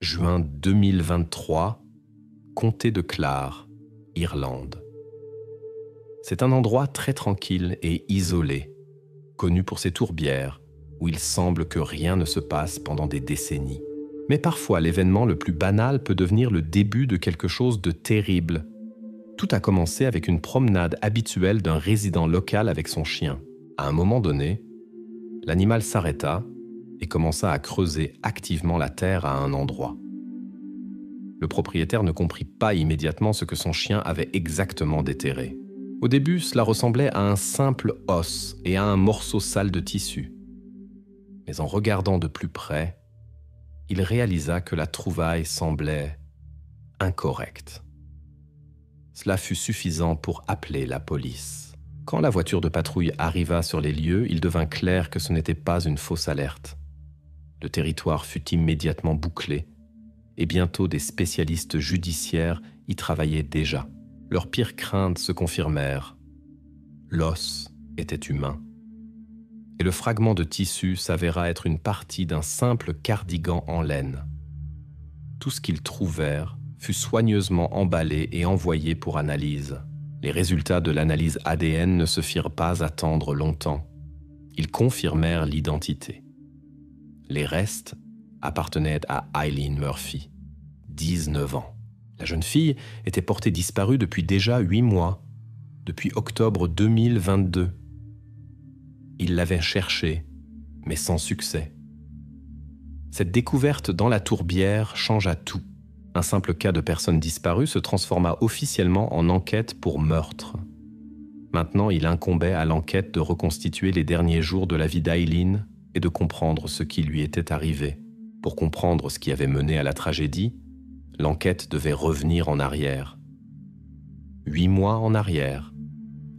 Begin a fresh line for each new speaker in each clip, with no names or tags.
Juin 2023, comté de Clare, Irlande. C'est un endroit très tranquille et isolé, connu pour ses tourbières, où il semble que rien ne se passe pendant des décennies. Mais parfois, l'événement le plus banal peut devenir le début de quelque chose de terrible. Tout a commencé avec une promenade habituelle d'un résident local avec son chien. À un moment donné, l'animal s'arrêta et commença à creuser activement la terre à un endroit. Le propriétaire ne comprit pas immédiatement ce que son chien avait exactement déterré. Au début, cela ressemblait à un simple os et à un morceau sale de tissu. Mais en regardant de plus près, il réalisa que la trouvaille semblait incorrecte. Cela fut suffisant pour appeler la police. Quand la voiture de patrouille arriva sur les lieux, il devint clair que ce n'était pas une fausse alerte. Le territoire fut immédiatement bouclé et bientôt des spécialistes judiciaires y travaillaient déjà. Leurs pires craintes se confirmèrent. L'os était humain. Et le fragment de tissu s'avéra être une partie d'un simple cardigan en laine. Tout ce qu'ils trouvèrent fut soigneusement emballé et envoyé pour analyse. Les résultats de l'analyse ADN ne se firent pas attendre longtemps. Ils confirmèrent l'identité. Les restes appartenaient à Eileen Murphy, 19 ans. La jeune fille était portée disparue depuis déjà 8 mois, depuis octobre 2022. Ils l'avaient cherchée, mais sans succès. Cette découverte dans la tourbière changea tout. Un simple cas de personne disparue se transforma officiellement en enquête pour meurtre. Maintenant, il incombait à l'enquête de reconstituer les derniers jours de la vie d'Eileen et de comprendre ce qui lui était arrivé. Pour comprendre ce qui avait mené à la tragédie, l'enquête devait revenir en arrière. 8 mois en arrière,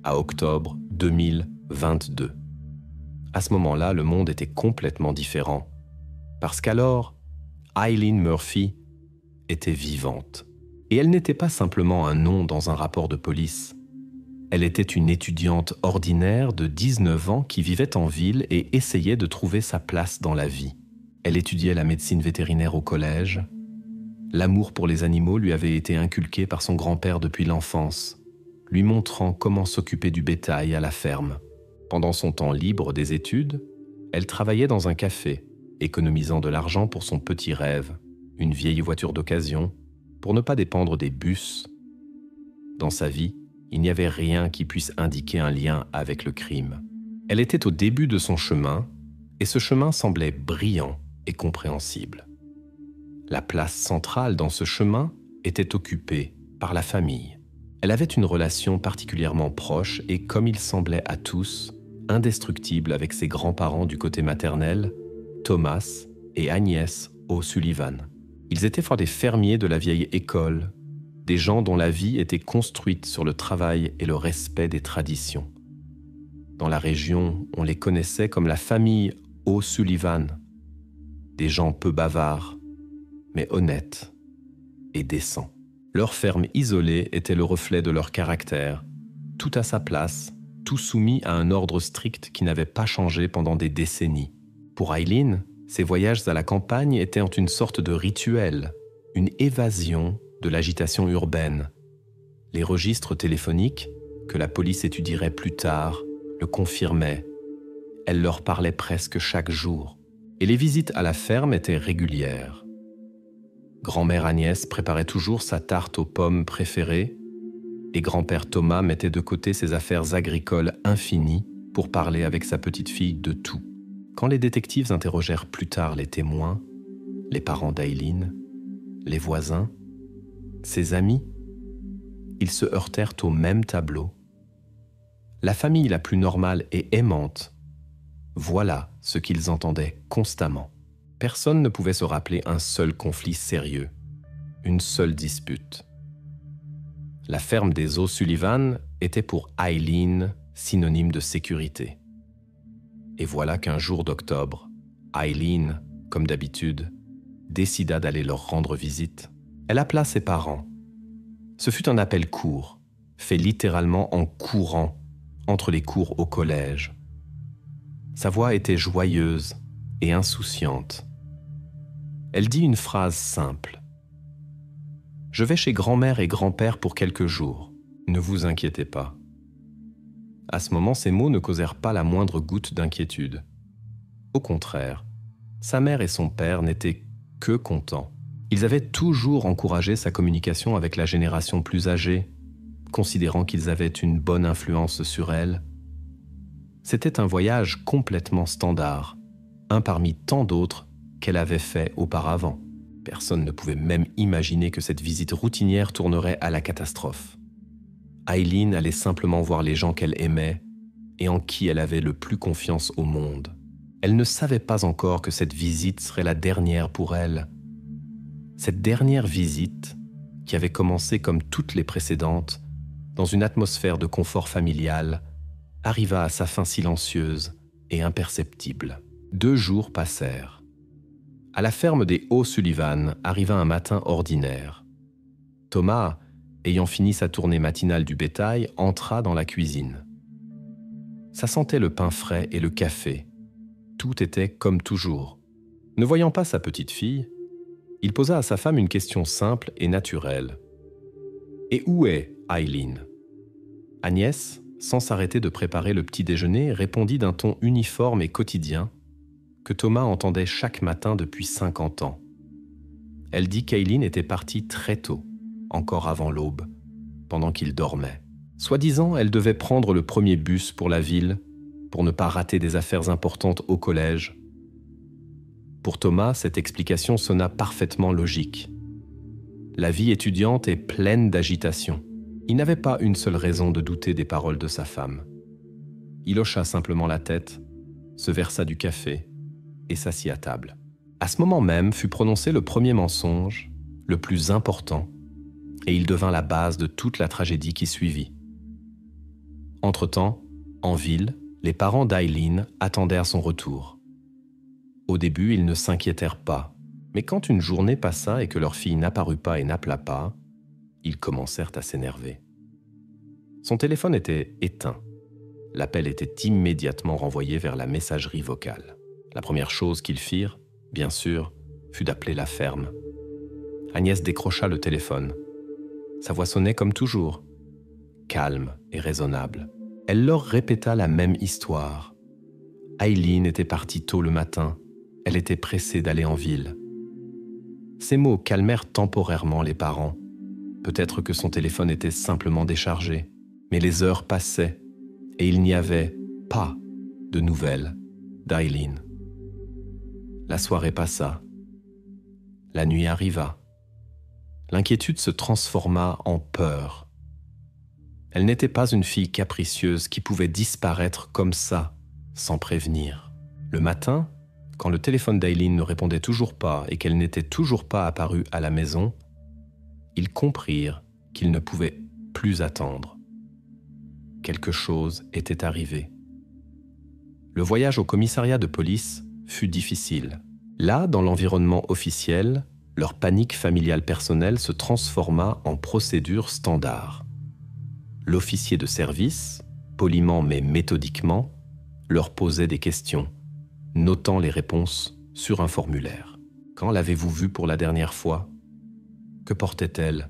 à octobre 2022. À ce moment-là, le monde était complètement différent. Parce qu'alors, Eileen Murphy était vivante. Et elle n'était pas simplement un nom dans un rapport de police. Elle était une étudiante ordinaire de 19 ans qui vivait en ville et essayait de trouver sa place dans la vie. Elle étudiait la médecine vétérinaire au collège. L'amour pour les animaux lui avait été inculqué par son grand-père depuis l'enfance, lui montrant comment s'occuper du bétail à la ferme. Pendant son temps libre des études, elle travaillait dans un café, économisant de l'argent pour son petit rêve, une vieille voiture d'occasion, pour ne pas dépendre des bus. Dans sa vie, il n'y avait rien qui puisse indiquer un lien avec le crime. Elle était au début de son chemin, et ce chemin semblait brillant et compréhensible. La place centrale dans ce chemin était occupée par la famille. Elle avait une relation particulièrement proche et, comme il semblait à tous, indestructible avec ses grands-parents du côté maternel, Thomas et Agnès O'Sullivan. Ils étaient des fermiers de la vieille école, des gens dont la vie était construite sur le travail et le respect des traditions. Dans la région, on les connaissait comme la famille O'Sullivan, des gens peu bavards, mais honnêtes et décents. Leur ferme isolée était le reflet de leur caractère, tout à sa place, tout soumis à un ordre strict qui n'avait pas changé pendant des décennies. Pour Eileen, ses voyages à la campagne étaient une sorte de rituel, une évasion de l'agitation urbaine. Les registres téléphoniques, que la police étudierait plus tard, le confirmaient. Elle leur parlait presque chaque jour. Et les visites à la ferme étaient régulières. Grand-mère Agnès préparait toujours sa tarte aux pommes préférée et grand-père Thomas mettait de côté ses affaires agricoles infinies pour parler avec sa petite-fille de tout. Quand les détectives interrogèrent plus tard les témoins, les parents d'Eileen, les voisins, ses amis, ils se heurtèrent au même tableau. La famille la plus normale et aimante, voilà ce qu'ils entendaient constamment. Personne ne pouvait se rappeler un seul conflit sérieux, une seule dispute. La ferme des O'Sullivan était pour Eileen synonyme de sécurité. Et voilà qu'un jour d'octobre, Eileen, comme d'habitude, décida d'aller leur rendre visite. Elle appela ses parents. Ce fut un appel court, fait littéralement en courant, entre les cours au collège. Sa voix était joyeuse et insouciante. Elle dit une phrase simple. « Je vais chez grand-mère et grand-père pour quelques jours. Ne vous inquiétez pas. » À ce moment, ces mots ne causèrent pas la moindre goutte d'inquiétude. Au contraire, sa mère et son père n'étaient que contents. Ils avaient toujours encouragé sa communication avec la génération plus âgée, considérant qu'ils avaient une bonne influence sur elle. C'était un voyage complètement standard, un parmi tant d'autres qu'elle avait fait auparavant. Personne ne pouvait même imaginer que cette visite routinière tournerait à la catastrophe. Aileen allait simplement voir les gens qu'elle aimait et en qui elle avait le plus confiance au monde. Elle ne savait pas encore que cette visite serait la dernière pour elle. Cette dernière visite, qui avait commencé comme toutes les précédentes, dans une atmosphère de confort familial, arriva à sa fin silencieuse et imperceptible. 2 jours passèrent. À la ferme des O'Sullivan arriva un matin ordinaire. Thomas, ayant fini sa tournée matinale du bétail, entra dans la cuisine. Ça sentait le pain frais et le café. Tout était comme toujours. Ne voyant pas sa petite fille, il posa à sa femme une question simple et naturelle. « Et où est Aileen ?» Agnès, sans s'arrêter de préparer le petit déjeuner, répondit d'un ton uniforme et quotidien que Thomas entendait chaque matin depuis 50 ans. Elle dit qu'Aileen était partie très tôt, encore avant l'aube, pendant qu'il dormait. Soi-disant, elle devait prendre le premier bus pour la ville, pour ne pas rater des affaires importantes au collège. Pour Thomas, cette explication sonna parfaitement logique. La vie étudiante est pleine d'agitation. Il n'avait pas une seule raison de douter des paroles de sa femme. Il hocha simplement la tête, se versa du café et s'assit à table. À ce moment même fut prononcé le premier mensonge, le plus important, et il devint la base de toute la tragédie qui suivit. Entre-temps, en ville, les parents d'Aileen attendèrent son retour. Au début, ils ne s'inquiétèrent pas, mais quand une journée passa et que leur fille n'apparut pas et n'appela pas, ils commencèrent à s'énerver. Son téléphone était éteint. L'appel était immédiatement renvoyé vers la messagerie vocale. La première chose qu'ils firent, bien sûr, fut d'appeler la ferme. Agnès décrocha le téléphone. Sa voix sonnait comme toujours, calme et raisonnable. Elle leur répéta la même histoire. Aileen était partie tôt le matin. Elle était pressée d'aller en ville. Ces mots calmèrent temporairement les parents. Peut-être que son téléphone était simplement déchargé. Mais les heures passaient et il n'y avait pas de nouvelles d'Aileen. La soirée passa. La nuit arriva. L'inquiétude se transforma en peur. Elle n'était pas une fille capricieuse qui pouvait disparaître comme ça, sans prévenir. Le matin, quand le téléphone d'Aileen ne répondait toujours pas et qu'elle n'était toujours pas apparue à la maison, ils comprirent qu'ils ne pouvaient plus attendre. Quelque chose était arrivé. Le voyage au commissariat de police fut difficile. Là, dans l'environnement officiel, leur panique familiale personnelle se transforma en procédure standard. L'officier de service, poliment mais méthodiquement, leur posait des questions, notant les réponses sur un formulaire. Quand l'avez-vous vue pour la dernière fois? Que portait-elle?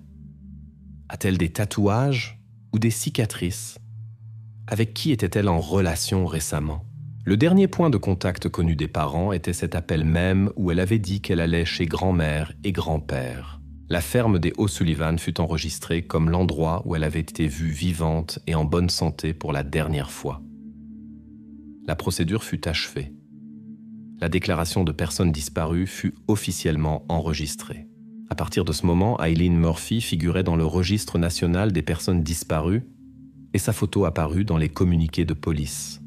A-t-elle des tatouages ou des cicatrices? Avec qui était-elle en relation récemment? Le dernier point de contact connu des parents était cet appel même où elle avait dit qu'elle allait chez grand-mère et grand-père. La ferme des O'Sullivan fut enregistrée comme l'endroit où elle avait été vue vivante et en bonne santé pour la dernière fois. La procédure fut achevée. La déclaration de personne disparue fut officiellement enregistrée. À partir de ce moment, Aileen Murphy figurait dans le registre national des personnes disparues et sa photo apparut dans les communiqués de police.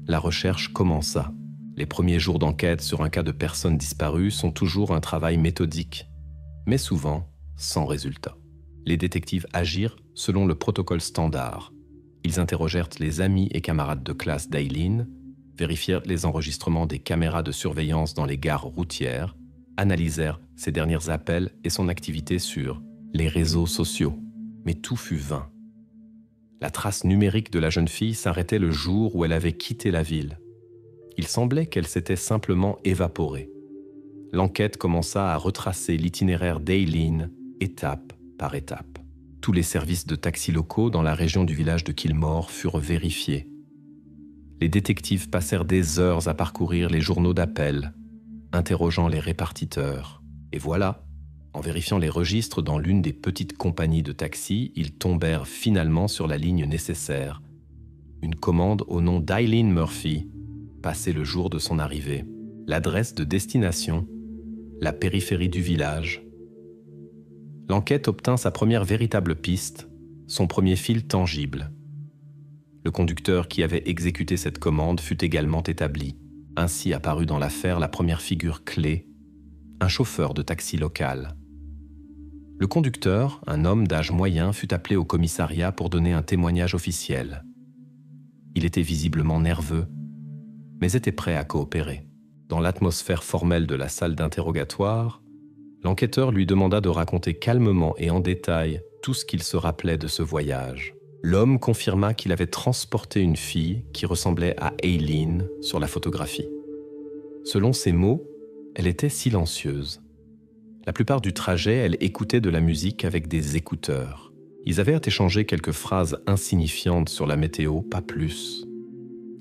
La recherche commença. Les premiers jours d'enquête sur un cas de personne disparue sont toujours un travail méthodique, mais souvent sans résultat. Les détectives agirent selon le protocole standard. Ils interrogèrent les amis et camarades de classe d'Aileen, vérifièrent les enregistrements des caméras de surveillance dans les gares routières, analysèrent ses derniers appels et son activité sur les réseaux sociaux. Mais tout fut vain. La trace numérique de la jeune fille s'arrêtait le jour où elle avait quitté la ville. Il semblait qu'elle s'était simplement évaporée. l'enquête commença à retracer l'itinéraire d'Aileen étape par étape. Tous les services de taxis locaux dans la région du village de Kilmore furent vérifiés. Les détectives passèrent des heures à parcourir les journaux d'appel, interrogeant les répartiteurs. Et voilà, en vérifiant les registres dans l'une des petites compagnies de taxis, ils tombèrent finalement sur la ligne nécessaire. Une commande au nom d'Aileen Murphy, passée le jour de son arrivée. L'adresse de destination, la périphérie du village. L'enquête obtint sa première véritable piste, son premier fil tangible. Le conducteur qui avait exécuté cette commande fut également établi. Ainsi apparut dans l'affaire la première figure clé, un chauffeur de taxi local. Le conducteur, un homme d'âge moyen, fut appelé au commissariat pour donner un témoignage officiel. Il était visiblement nerveux, mais était prêt à coopérer. Dans l'atmosphère formelle de la salle d'interrogatoire, l'enquêteur lui demanda de raconter calmement et en détail tout ce qu'il se rappelait de ce voyage. L'homme confirma qu'il avait transporté une fille qui ressemblait à Aileen sur la photographie. Selon ses mots, elle était silencieuse. La plupart du trajet, elle écoutait de la musique avec des écouteurs. Ils avaient échangé quelques phrases insignifiantes sur la météo, pas plus.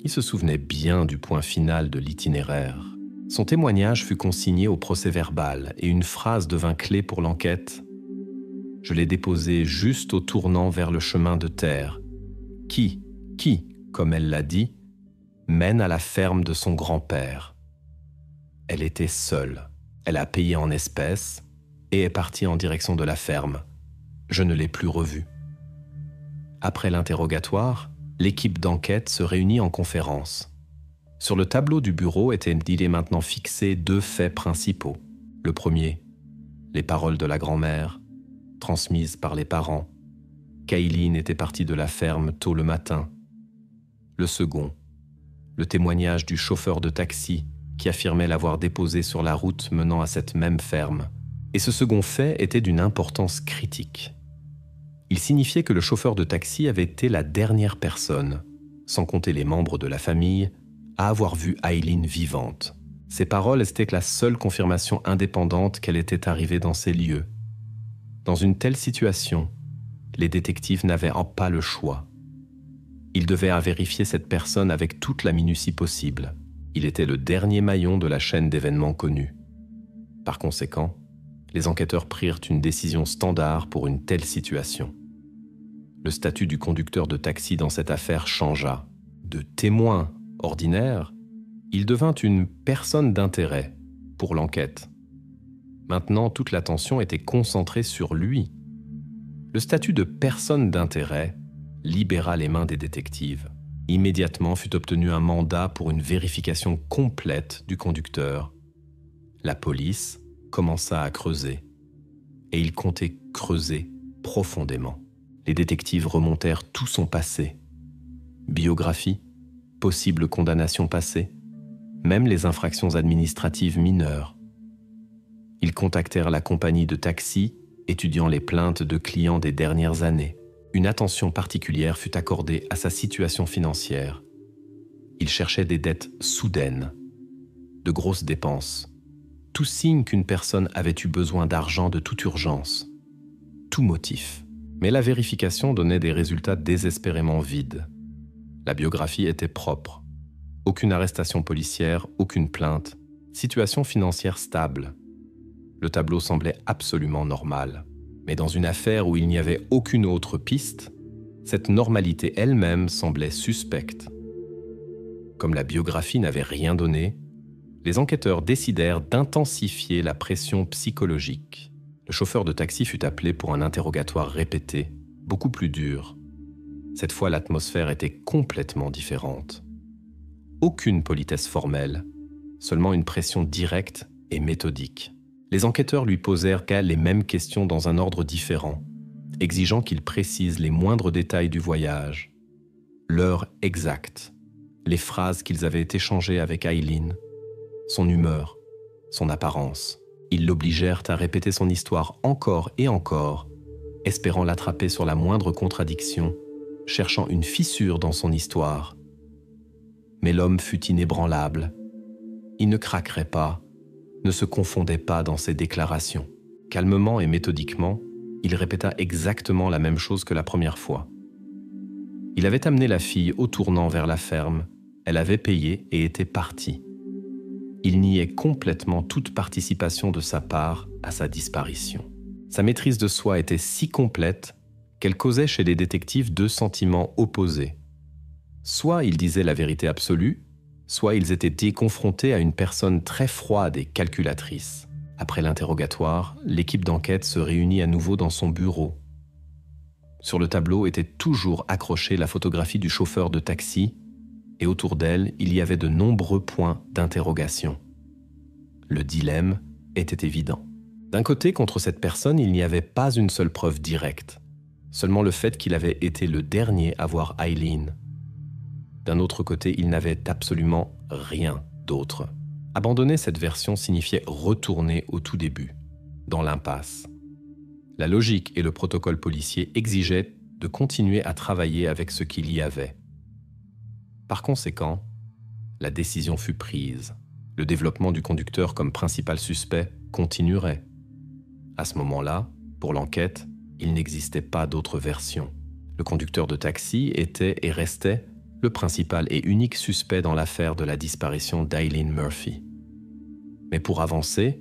Il se souvenait bien du point final de l'itinéraire. Son témoignage fut consigné au procès-verbal et une phrase devint clé pour l'enquête. « Je l'ai déposée juste au tournant vers le chemin de terre, qui, comme elle l'a dit, mène à la ferme de son grand-père. Elle était seule. Elle a payé en espèces et est partie en direction de la ferme. Je ne l'ai plus revue. » Après l'interrogatoire, l'équipe d'enquête se réunit en conférence. Sur le tableau du bureau étaient maintenant fixés 2 faits principaux. Le premier, les paroles de la grand-mère, transmises par les parents, qu'Aileen était partie de la ferme tôt le matin. Le second, le témoignage du chauffeur de taxi qui affirmait l'avoir déposée sur la route menant à cette même ferme. Et ce second fait était d'une importance critique. Il signifiait que le chauffeur de taxi avait été la dernière personne, sans compter les membres de la famille, à avoir vu Aileen vivante. Ces paroles étaient la seule confirmation indépendante qu'elle était arrivée dans ces lieux. Dans une telle situation, les détectives n'avaient pas le choix. Ils devaient vérifier cette personne avec toute la minutie possible. Il était le dernier maillon de la chaîne d'événements connus. Par conséquent, les enquêteurs prirent une décision standard pour une telle situation. Le statut du conducteur de taxi dans cette affaire changea. De témoin ordinaire, il devint une personne d'intérêt pour l'enquête. Maintenant, toute l'attention était concentrée sur lui. Le statut de personne d'intérêt libéra les mains des détectives. Immédiatement fut obtenu un mandat pour une vérification complète du conducteur. La police commença à creuser. Et il comptait creuser profondément. Les détectives remontèrent tout son passé. Biographie, possibles condamnations passées, même les infractions administratives mineures. Ils contactèrent la compagnie de taxi, étudiant les plaintes de clients des dernières années. Une attention particulière fut accordée à sa situation financière. Ils cherchaient des dettes soudaines, de grosses dépenses, tout signe qu'une personne avait eu besoin d'argent de toute urgence, tout motif. Mais la vérification donnait des résultats désespérément vides. La biographie était propre. Aucune arrestation policière, aucune plainte, situation financière stable. Le tableau semblait absolument normal. Mais dans une affaire où il n'y avait aucune autre piste, cette normalité elle-même semblait suspecte. Comme la biographie n'avait rien donné, les enquêteurs décidèrent d'intensifier la pression psychologique. Le chauffeur de taxi fut appelé pour un interrogatoire répété, beaucoup plus dur. Cette fois, l'atmosphère était complètement différente. Aucune politesse formelle, seulement une pression directe et méthodique. Les enquêteurs lui posèrent les mêmes questions dans un ordre différent, exigeant qu'il précise les moindres détails du voyage, l'heure exacte, les phrases qu'ils avaient échangées avec Aileen, son humeur, son apparence. Ils l'obligèrent à répéter son histoire encore et encore, espérant l'attraper sur la moindre contradiction, cherchant une fissure dans son histoire. Mais l'homme fut inébranlable. Il ne craquerait pas, ne se confondait pas dans ses déclarations. Calmement et méthodiquement, il répéta exactement la même chose que la première fois. Il avait amené la fille au tournant vers la ferme, elle avait payé et était partie. Il niait complètement toute participation de sa part à sa disparition. Sa maîtrise de soi était si complète qu'elle causait chez les détectives deux sentiments opposés. Soit ils disaient la vérité absolue, soit ils étaient confrontés à une personne très froide et calculatrice. Après l'interrogatoire, l'équipe d'enquête se réunit à nouveau dans son bureau. Sur le tableau était toujours accrochée la photographie du chauffeur de taxi, et autour d'elle, il y avait de nombreux points d'interrogation. Le dilemme était évident. D'un côté, contre cette personne, il n'y avait pas une seule preuve directe, seulement le fait qu'il avait été le dernier à voir Eileen. D'un autre côté, il n'avait absolument rien d'autre. Abandonner cette version signifiait retourner au tout début, dans l'impasse. La logique et le protocole policier exigeaient de continuer à travailler avec ce qu'il y avait. Par conséquent, la décision fut prise. Le développement du conducteur comme principal suspect continuerait. À ce moment-là, pour l'enquête, il n'existait pas d'autre version. Le conducteur de taxi était et restait le principal et unique suspect dans l'affaire de la disparition d'Eileen Murphy. Mais pour avancer,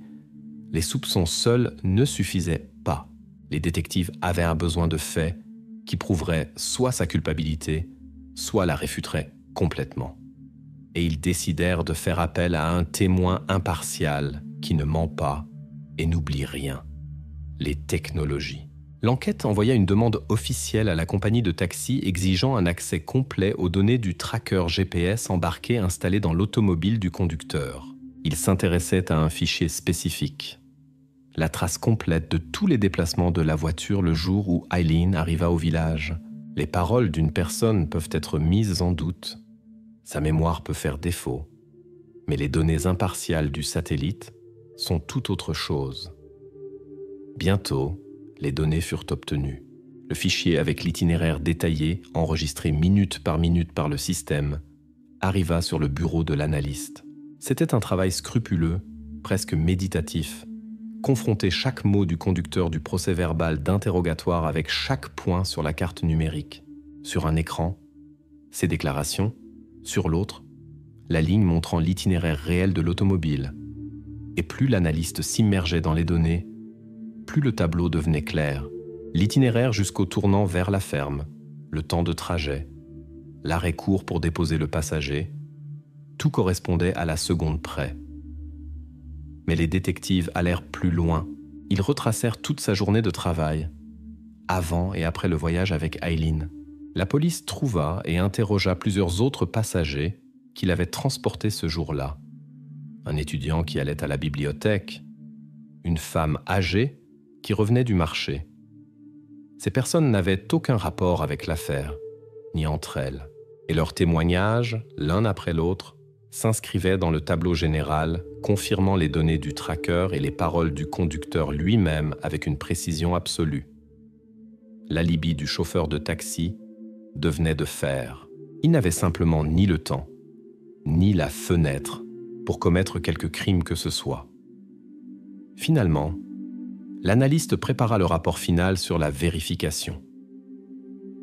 les soupçons seuls ne suffisaient pas. Les détectives avaient un besoin de faits qui prouveraient soit sa culpabilité, soit la réfuteraient complètement. Et ils décidèrent de faire appel à un témoin impartial qui ne ment pas et n'oublie rien. Les technologies. L'enquête envoya une demande officielle à la compagnie de taxi exigeant un accès complet aux données du tracker GPS embarqué installé dans l'automobile du conducteur. Il s'intéressait à un fichier spécifique. La trace complète de tous les déplacements de la voiture le jour où Eileen arriva au village. Les paroles d'une personne peuvent être mises en doute. Sa mémoire peut faire défaut. Mais les données impartiales du satellite sont tout autre chose. Bientôt, les données furent obtenues. Le fichier avec l'itinéraire détaillé, enregistré minute par le système, arriva sur le bureau de l'analyste. C'était un travail scrupuleux, presque méditatif. Confronter chaque mot du conducteur du procès-verbal d'interrogatoire avec chaque point sur la carte numérique. Sur un écran, ses déclarations, sur l'autre, la ligne montrant l'itinéraire réel de l'automobile. Et plus l'analyste s'immergeait dans les données, plus le tableau devenait clair. L'itinéraire jusqu'au tournant vers la ferme, le temps de trajet, l'arrêt court pour déposer le passager, tout correspondait à la seconde près. Mais les détectives allèrent plus loin. Ils retracèrent toute sa journée de travail, avant et après le voyage avec Eileen. La police trouva et interrogea plusieurs autres passagers qui l'avaient transporté ce jour-là. Un étudiant qui allait à la bibliothèque, une femme âgée qui revenait du marché. Ces personnes n'avaient aucun rapport avec l'affaire, ni entre elles, et leurs témoignages, l'un après l'autre, s'inscrivaient dans le tableau général, confirmant les données du tracker et les paroles du conducteur lui-même avec une précision absolue. L'alibi du chauffeur de taxi devenait de fer. Il n'avait simplement ni le temps, ni la fenêtre pour commettre quelque crime que ce soit. Finalement, l'analyste prépara le rapport final sur la vérification.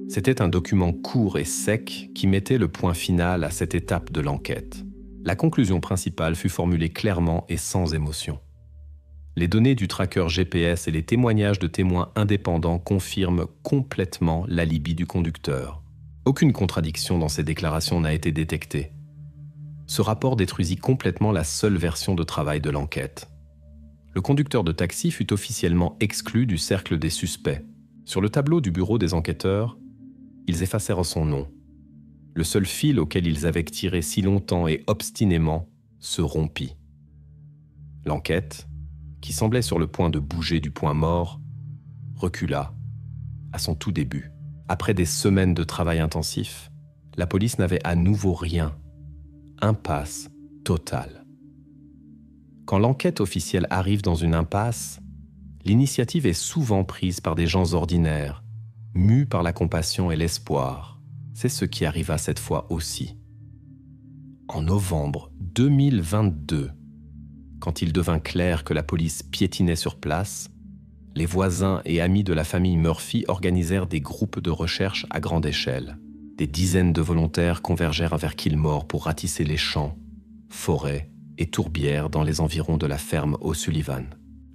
C'était un document court et sec qui mettait le point final à cette étape de l'enquête. La conclusion principale fut formulée clairement et sans émotion. Les données du tracker GPS et les témoignages de témoins indépendants confirment complètement l'alibi du conducteur. Aucune contradiction dans ces déclarations n'a été détectée. Ce rapport détruisit complètement la seule version de travail de l'enquête. Le conducteur de taxi fut officiellement exclu du cercle des suspects. Sur le tableau du bureau des enquêteurs, ils effacèrent son nom. Le seul fil auquel ils avaient tiré si longtemps et obstinément se rompit. L'enquête, qui semblait sur le point de bouger du point mort, recula à son tout début. Après des semaines de travail intensif, la police n'avait à nouveau rien. Impasse totale. Quand l'enquête officielle arrive dans une impasse, l'initiative est souvent prise par des gens ordinaires, mus par la compassion et l'espoir. C'est ce qui arriva cette fois aussi. En novembre 2022, Quand il devint clair que la police piétinait sur place, les voisins et amis de la famille Murphy organisèrent des groupes de recherche à grande échelle. Des dizaines de volontaires convergèrent vers Kilmore pour ratisser les champs, forêts et tourbières dans les environs de la ferme O'Sullivan.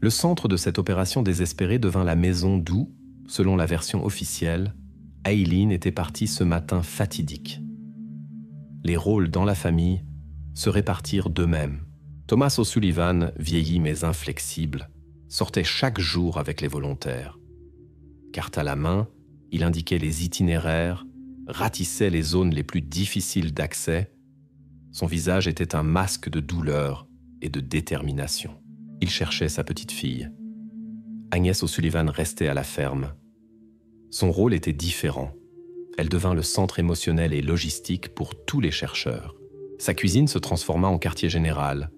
Le centre de cette opération désespérée devint la maison d'où, selon la version officielle, Aileen était partie ce matin fatidique. Les rôles dans la famille se répartirent d'eux-mêmes. Thomas O'Sullivan, vieilli mais inflexible, sortait chaque jour avec les volontaires. Carte à la main, il indiquait les itinéraires, ratissait les zones les plus difficiles d'accès. Son visage était un masque de douleur et de détermination. Il cherchait sa petite fille. Agnès O'Sullivan restait à la ferme. Son rôle était différent. Elle devint le centre émotionnel et logistique pour tous les chercheurs. Sa cuisine se transforma en quartier général.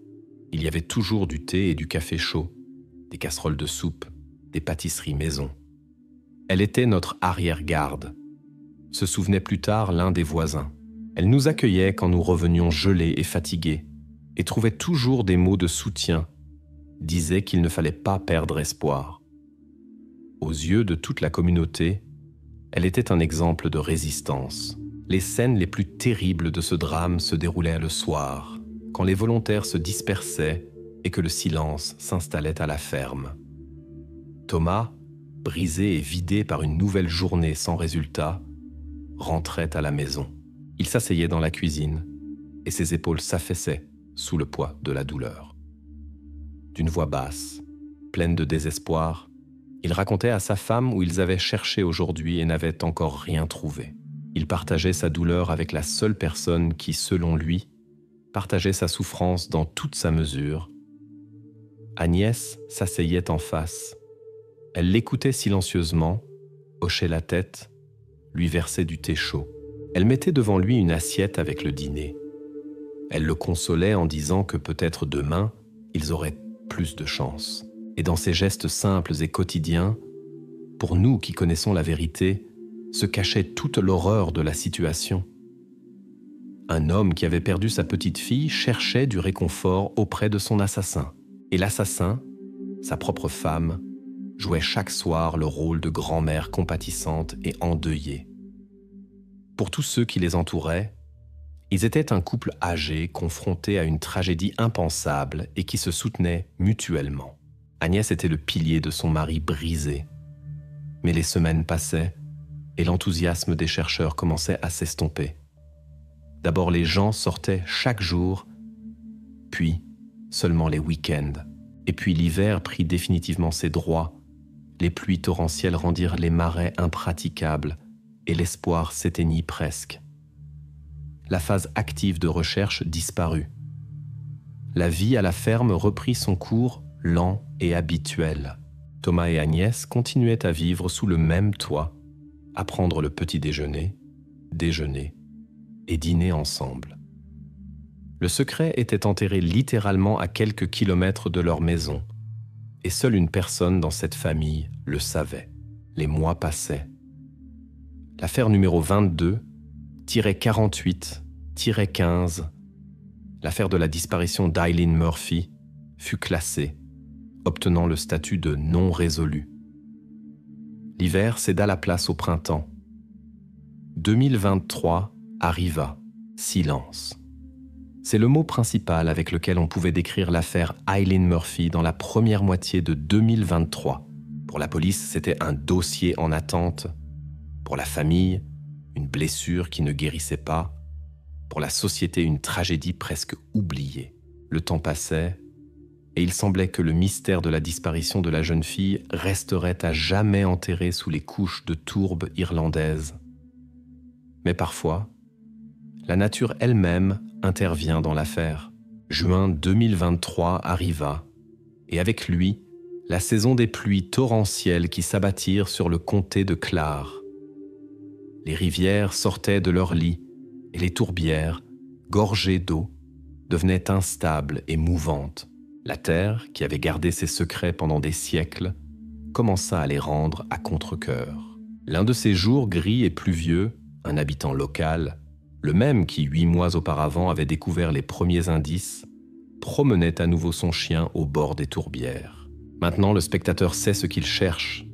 Il y avait toujours du thé et du café chaud, des casseroles de soupe, des pâtisseries maison. Elle était notre arrière-garde, se souvenait plus tard l'un des voisins. Elle nous accueillait quand nous revenions gelés et fatigués, et trouvait toujours des mots de soutien, disait qu'il ne fallait pas perdre espoir. Aux yeux de toute la communauté, elle était un exemple de résistance. Les scènes les plus terribles de ce drame se déroulaient le soir, quand les volontaires se dispersaient et que le silence s'installait à la ferme. Thomas, brisé et vidé par une nouvelle journée sans résultat, rentrait à la maison. Il s'asseyait dans la cuisine et ses épaules s'affaissaient sous le poids de la douleur. D'une voix basse, pleine de désespoir, il racontait à sa femme où ils avaient cherché aujourd'hui et n'avaient encore rien trouvé. Il partageait sa douleur avec la seule personne qui, selon lui, partageait sa souffrance dans toute sa mesure. Agnès s'asseyait en face. Elle l'écoutait silencieusement, hochait la tête, lui versait du thé chaud. Elle mettait devant lui une assiette avec le dîner. Elle le consolait en disant que peut-être demain, ils auraient plus de chance. Et dans ces gestes simples et quotidiens, pour nous qui connaissons la vérité, se cachait toute l'horreur de la situation. Un homme qui avait perdu sa petite fille cherchait du réconfort auprès de son assassin. Et l'assassin, sa propre femme, jouait chaque soir le rôle de grand-mère compatissante et endeuillée. Pour tous ceux qui les entouraient, ils étaient un couple âgé confronté à une tragédie impensable et qui se soutenaient mutuellement. Agnès était le pilier de son mari brisé. Mais les semaines passaient et l'enthousiasme des chercheurs commençait à s'estomper. D'abord, les gens sortaient chaque jour, puis seulement les week-ends. Et puis l'hiver prit définitivement ses droits. Les pluies torrentielles rendirent les marais impraticables et l'espoir s'éteignit presque. La phase active de recherche disparut. La vie à la ferme reprit son cours lent et habituel. Thomas et Agnès continuaient à vivre sous le même toit, à prendre le petit déjeuner, déjeuner et dîner ensemble. Le secret était enterré littéralement à quelques kilomètres de leur maison, et seule une personne dans cette famille le savait. Les mois passaient. L'affaire numéro 22-48-15, l'affaire de la disparition d'Aileen Murphy, fut classée, obtenant le statut de non résolu. L'hiver céda la place au printemps. 2023 arriva, silence. C'est le mot principal avec lequel on pouvait décrire l'affaire Aileen Murphy dans la première moitié de 2023. Pour la police, c'était un dossier en attente. Pour la famille, une blessure qui ne guérissait pas. Pour la société, une tragédie presque oubliée. Le temps passait, et il semblait que le mystère de la disparition de la jeune fille resterait à jamais enterré sous les couches de tourbe irlandaise. Mais parfois, la nature elle-même intervient dans l'affaire. Juin 2023 arriva, et avec lui, la saison des pluies torrentielles qui s'abattirent sur le comté de Clare. Les rivières sortaient de leurs lits, et les tourbières, gorgées d'eau, devenaient instables et mouvantes. La terre, qui avait gardé ses secrets pendant des siècles, commença à les rendre à contre-cœur. L'un de ces jours gris et pluvieux, un habitant local, le même qui 8 mois auparavant avait découvert les premiers indices, promenait à nouveau son chien au bord des tourbières. Maintenant, le spectateur sait ce qu'il cherche,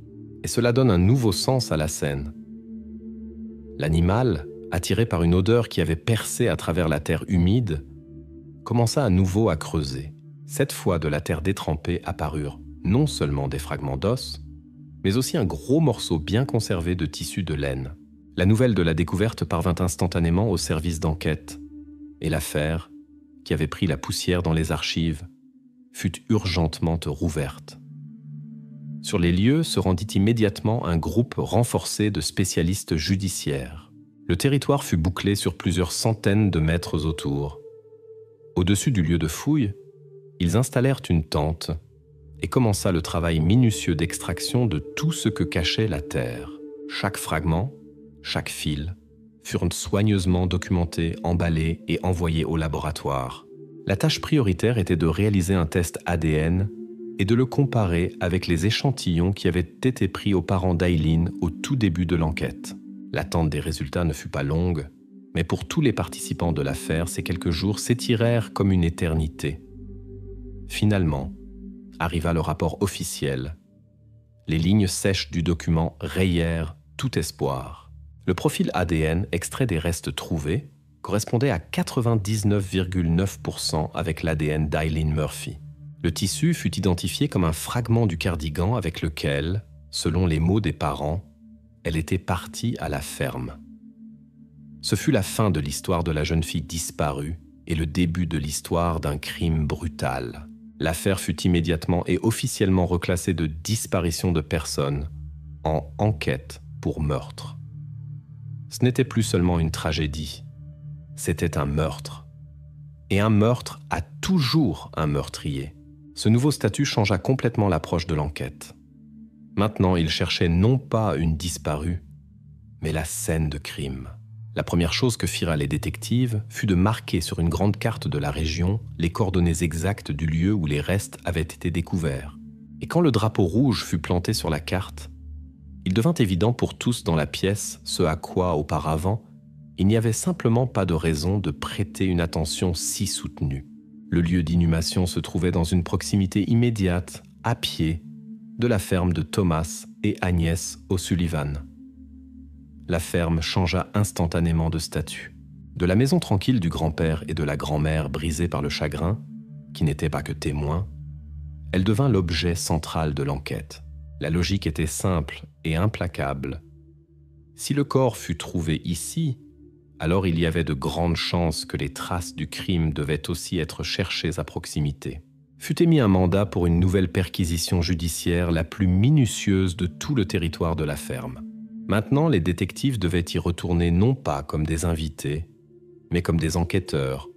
et cela donne un nouveau sens à la scène. L'animal, attiré par une odeur qui avait percé à travers la terre humide, commença à nouveau à creuser. Cette fois, de la terre détrempée apparurent non seulement des fragments d'os, mais aussi un gros morceau bien conservé de tissu de laine. La nouvelle de la découverte parvint instantanément au service d'enquête, et l'affaire, qui avait pris la poussière dans les archives, fut urgentement rouverte. Sur les lieux se rendit immédiatement un groupe renforcé de spécialistes judiciaires. Le territoire fut bouclé sur plusieurs centaines de mètres autour. Au-dessus du lieu de fouille, ils installèrent une tente et commença le travail minutieux d'extraction de tout ce que cachait la terre. Chaque fragment, chaque fil, furent soigneusement documentés, emballés et envoyés au laboratoire. La tâche prioritaire était de réaliser un test ADN et de le comparer avec les échantillons qui avaient été pris aux parents d'Eileen au tout début de l'enquête. L'attente des résultats ne fut pas longue, mais pour tous les participants de l'affaire, ces quelques jours s'étirèrent comme une éternité. Finalement, arriva le rapport officiel. Les lignes sèches du document rayèrent tout espoir. Le profil ADN extrait des restes trouvés correspondait à 99,9% avec l'ADN d'Eileen Murphy. Le tissu fut identifié comme un fragment du cardigan avec lequel, selon les mots des parents, elle était partie à la ferme. Ce fut la fin de l'histoire de la jeune fille disparue et le début de l'histoire d'un crime brutal. L'affaire fut immédiatement et officiellement reclassée de disparition de personnes en enquête pour meurtre. Ce n'était plus seulement une tragédie, c'était un meurtre. Et un meurtre a toujours un meurtrier. Ce nouveau statut changea complètement l'approche de l'enquête. Maintenant, il cherchait non pas une disparue, mais la scène de crime. La première chose que firent les détectives fut de marquer sur une grande carte de la région les coordonnées exactes du lieu où les restes avaient été découverts. Et quand le drapeau rouge fut planté sur la carte, il devint évident pour tous dans la pièce ce à quoi, auparavant, il n'y avait simplement pas de raison de prêter une attention si soutenue. Le lieu d'inhumation se trouvait dans une proximité immédiate, à pied, de la ferme de Thomas et Agnès O'Sullivan. La ferme changea instantanément de statut. De la maison tranquille du grand-père et de la grand-mère brisée par le chagrin, qui n'étaient pas que témoins, elle devint l'objet central de l'enquête. La logique était simple et implacable. Si le corps fut trouvé ici, alors il y avait de grandes chances que les traces du crime devaient aussi être cherchées à proximité. Fut émis un mandat pour une nouvelle perquisition judiciaire la plus minutieuse de tout le territoire de la ferme. Maintenant, les détectives devaient y retourner non pas comme des invités, mais comme des enquêteurs,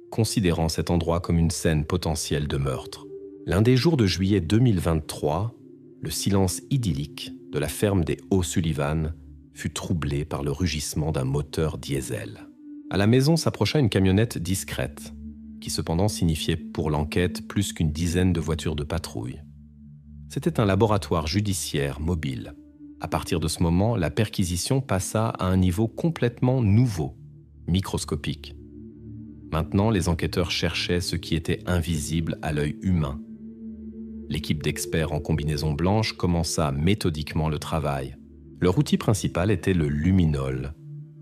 considérant cet endroit comme une scène potentielle de meurtre. L'un des jours de juillet 2023, le silence idyllique de la ferme des O'Sullivan fut troublé par le rugissement d'un moteur diesel. À la maison s'approcha une camionnette discrète, qui cependant signifiait pour l'enquête plus qu'une dizaine de voitures de patrouille. C'était un laboratoire judiciaire mobile. À partir de ce moment, la perquisition passa à un niveau complètement nouveau, microscopique. Maintenant, les enquêteurs cherchaient ce qui était invisible à l'œil humain. L'équipe d'experts en combinaison blanche commença méthodiquement le travail. Leur outil principal était le luminol.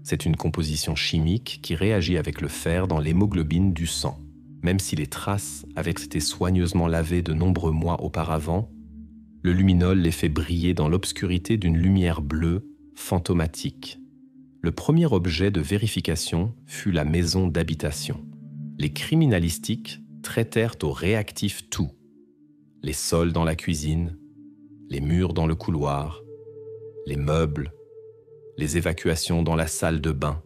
C'est une composition chimique qui réagit avec le fer dans l'hémoglobine du sang. Même si les traces avaient été soigneusement lavées de nombreux mois auparavant, le luminol les fait briller dans l'obscurité d'une lumière bleue fantomatique. Le premier objet de vérification fut la maison d'habitation. Les criminalistiques traitèrent au réactif tout. Les sols dans la cuisine, les murs dans le couloir, les meubles, les évacuations dans la salle de bain.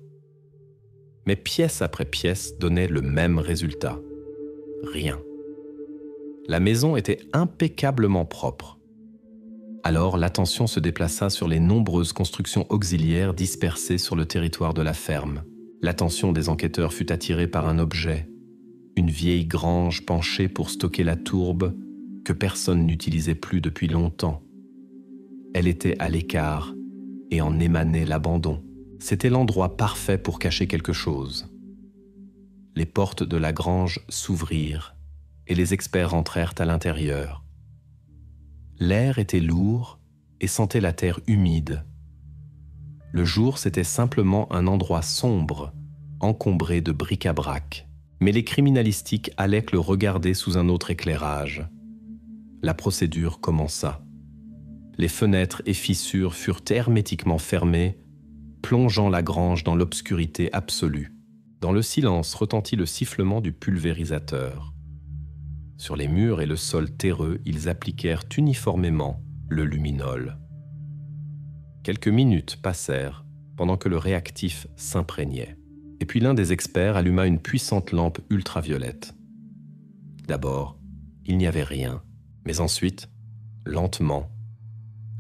Mais pièce après pièce donnait le même résultat. Rien. La maison était impeccablement propre. Alors l'attention se déplaça sur les nombreuses constructions auxiliaires dispersées sur le territoire de la ferme. L'attention des enquêteurs fut attirée par un objet, une vieille grange penchée pour stocker la tourbe que personne n'utilisait plus depuis longtemps. Elle était à l'écart et en émanait l'abandon. C'était l'endroit parfait pour cacher quelque chose. Les portes de la grange s'ouvrirent et les experts entrèrent à l'intérieur. L'air était lourd et sentait la terre humide. Le jour, c'était simplement un endroit sombre, encombré de bric-à-brac. Mais les criminalistiques allaient le regarder sous un autre éclairage. La procédure commença. Les fenêtres et fissures furent hermétiquement fermées, plongeant la grange dans l'obscurité absolue. Dans le silence retentit le sifflement du pulvérisateur. Sur les murs et le sol terreux, ils appliquèrent uniformément le luminol. Quelques minutes passèrent pendant que le réactif s'imprégnait. Et puis l'un des experts alluma une puissante lampe ultraviolette. D'abord, il n'y avait rien, mais ensuite, lentement,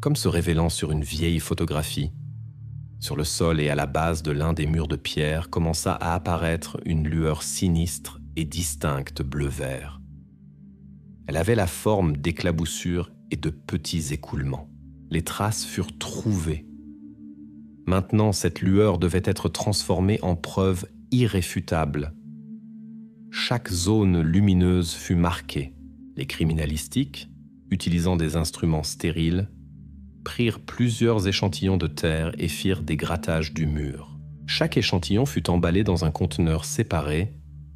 comme se révélant sur une vieille photographie, sur le sol et à la base de l'un des murs de pierre commença à apparaître une lueur sinistre et distincte bleu-vert. Elle avait la forme d'éclaboussures et de petits écoulements. Les traces furent trouvées. Maintenant, cette lueur devait être transformée en preuve irréfutable. Chaque zone lumineuse fut marquée. Les criminalistiques, utilisant des instruments stériles, prirent plusieurs échantillons de terre et firent des grattages du mur. Chaque échantillon fut emballé dans un conteneur séparé,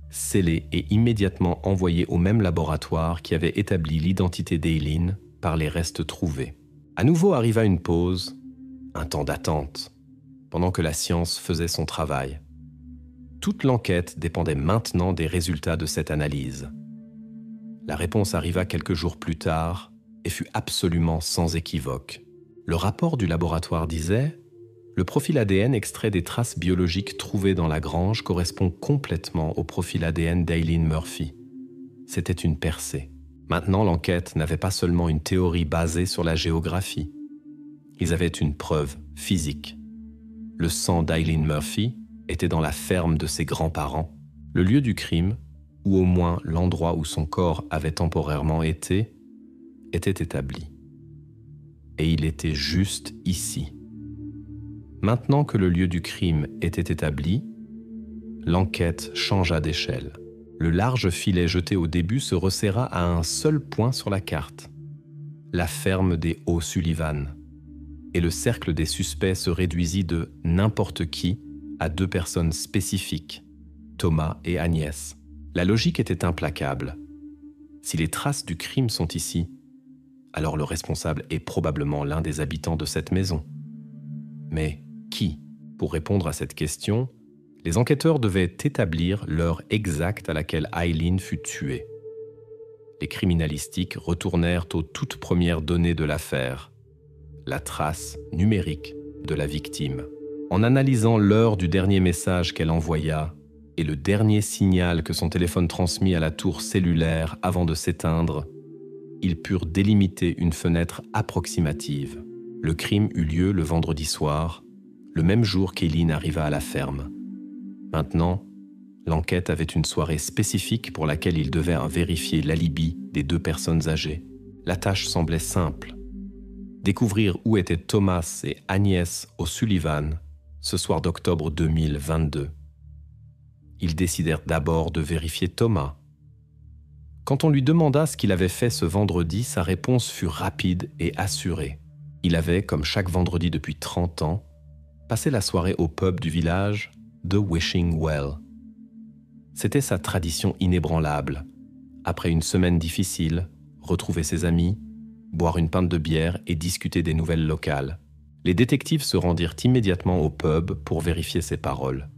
scellé et immédiatement envoyé au même laboratoire qui avait établi l'identité d'Eileen par les restes trouvés. À nouveau arriva une pause, un temps d'attente, pendant que la science faisait son travail. Toute l'enquête dépendait maintenant des résultats de cette analyse. La réponse arriva quelques jours plus tard et fut absolument sans équivoque. Le rapport du laboratoire disait « Le profil ADN extrait des traces biologiques trouvées dans la grange correspond complètement au profil ADN d'Eileen Murphy. » C'était une percée. Maintenant, l'enquête n'avait pas seulement une théorie basée sur la géographie. Ils avaient une preuve physique. Le sang d'Eileen Murphy était dans la ferme de ses grands-parents. Le lieu du crime, ou au moins l'endroit où son corps avait temporairement été, était établi. Et il était juste ici. Maintenant que le lieu du crime était établi, l'enquête changea d'échelle. Le large filet jeté au début se resserra à un seul point sur la carte, la ferme des O'Sullivan. Et le cercle des suspects se réduisit de n'importe qui à 2 personnes spécifiques, Thomas et Agnès. La logique était implacable. Si les traces du crime sont ici, alors le responsable est probablement l'un des habitants de cette maison. Mais qui? Pour répondre à cette question, les enquêteurs devaient établir l'heure exacte à laquelle Eileen fut tuée. Les criminalistiques retournèrent aux toutes premières données de l'affaire, la trace numérique de la victime. En analysant l'heure du dernier message qu'elle envoya et le dernier signal que son téléphone transmit à la tour cellulaire avant de s'éteindre, ils purent délimiter une fenêtre approximative. Le crime eut lieu le vendredi soir, le même jour qu'Eileen arriva à la ferme. Maintenant, l'enquête avait une soirée spécifique pour laquelle ils devaient vérifier l'alibi des 2 personnes âgées. La tâche semblait simple. Découvrir où étaient Thomas et Agnès O'Sullivan ce soir d'octobre 2022. Ils décidèrent d'abord de vérifier Thomas. Quand on lui demanda ce qu'il avait fait ce vendredi, sa réponse fut rapide et assurée. Il avait, comme chaque vendredi depuis 30 ans, passé la soirée au pub du village de Wishing Well. C'était sa tradition inébranlable. Après une semaine difficile, retrouver ses amis, boire une pinte de bière et discuter des nouvelles locales. Les détectives se rendirent immédiatement au pub pour vérifier ses paroles.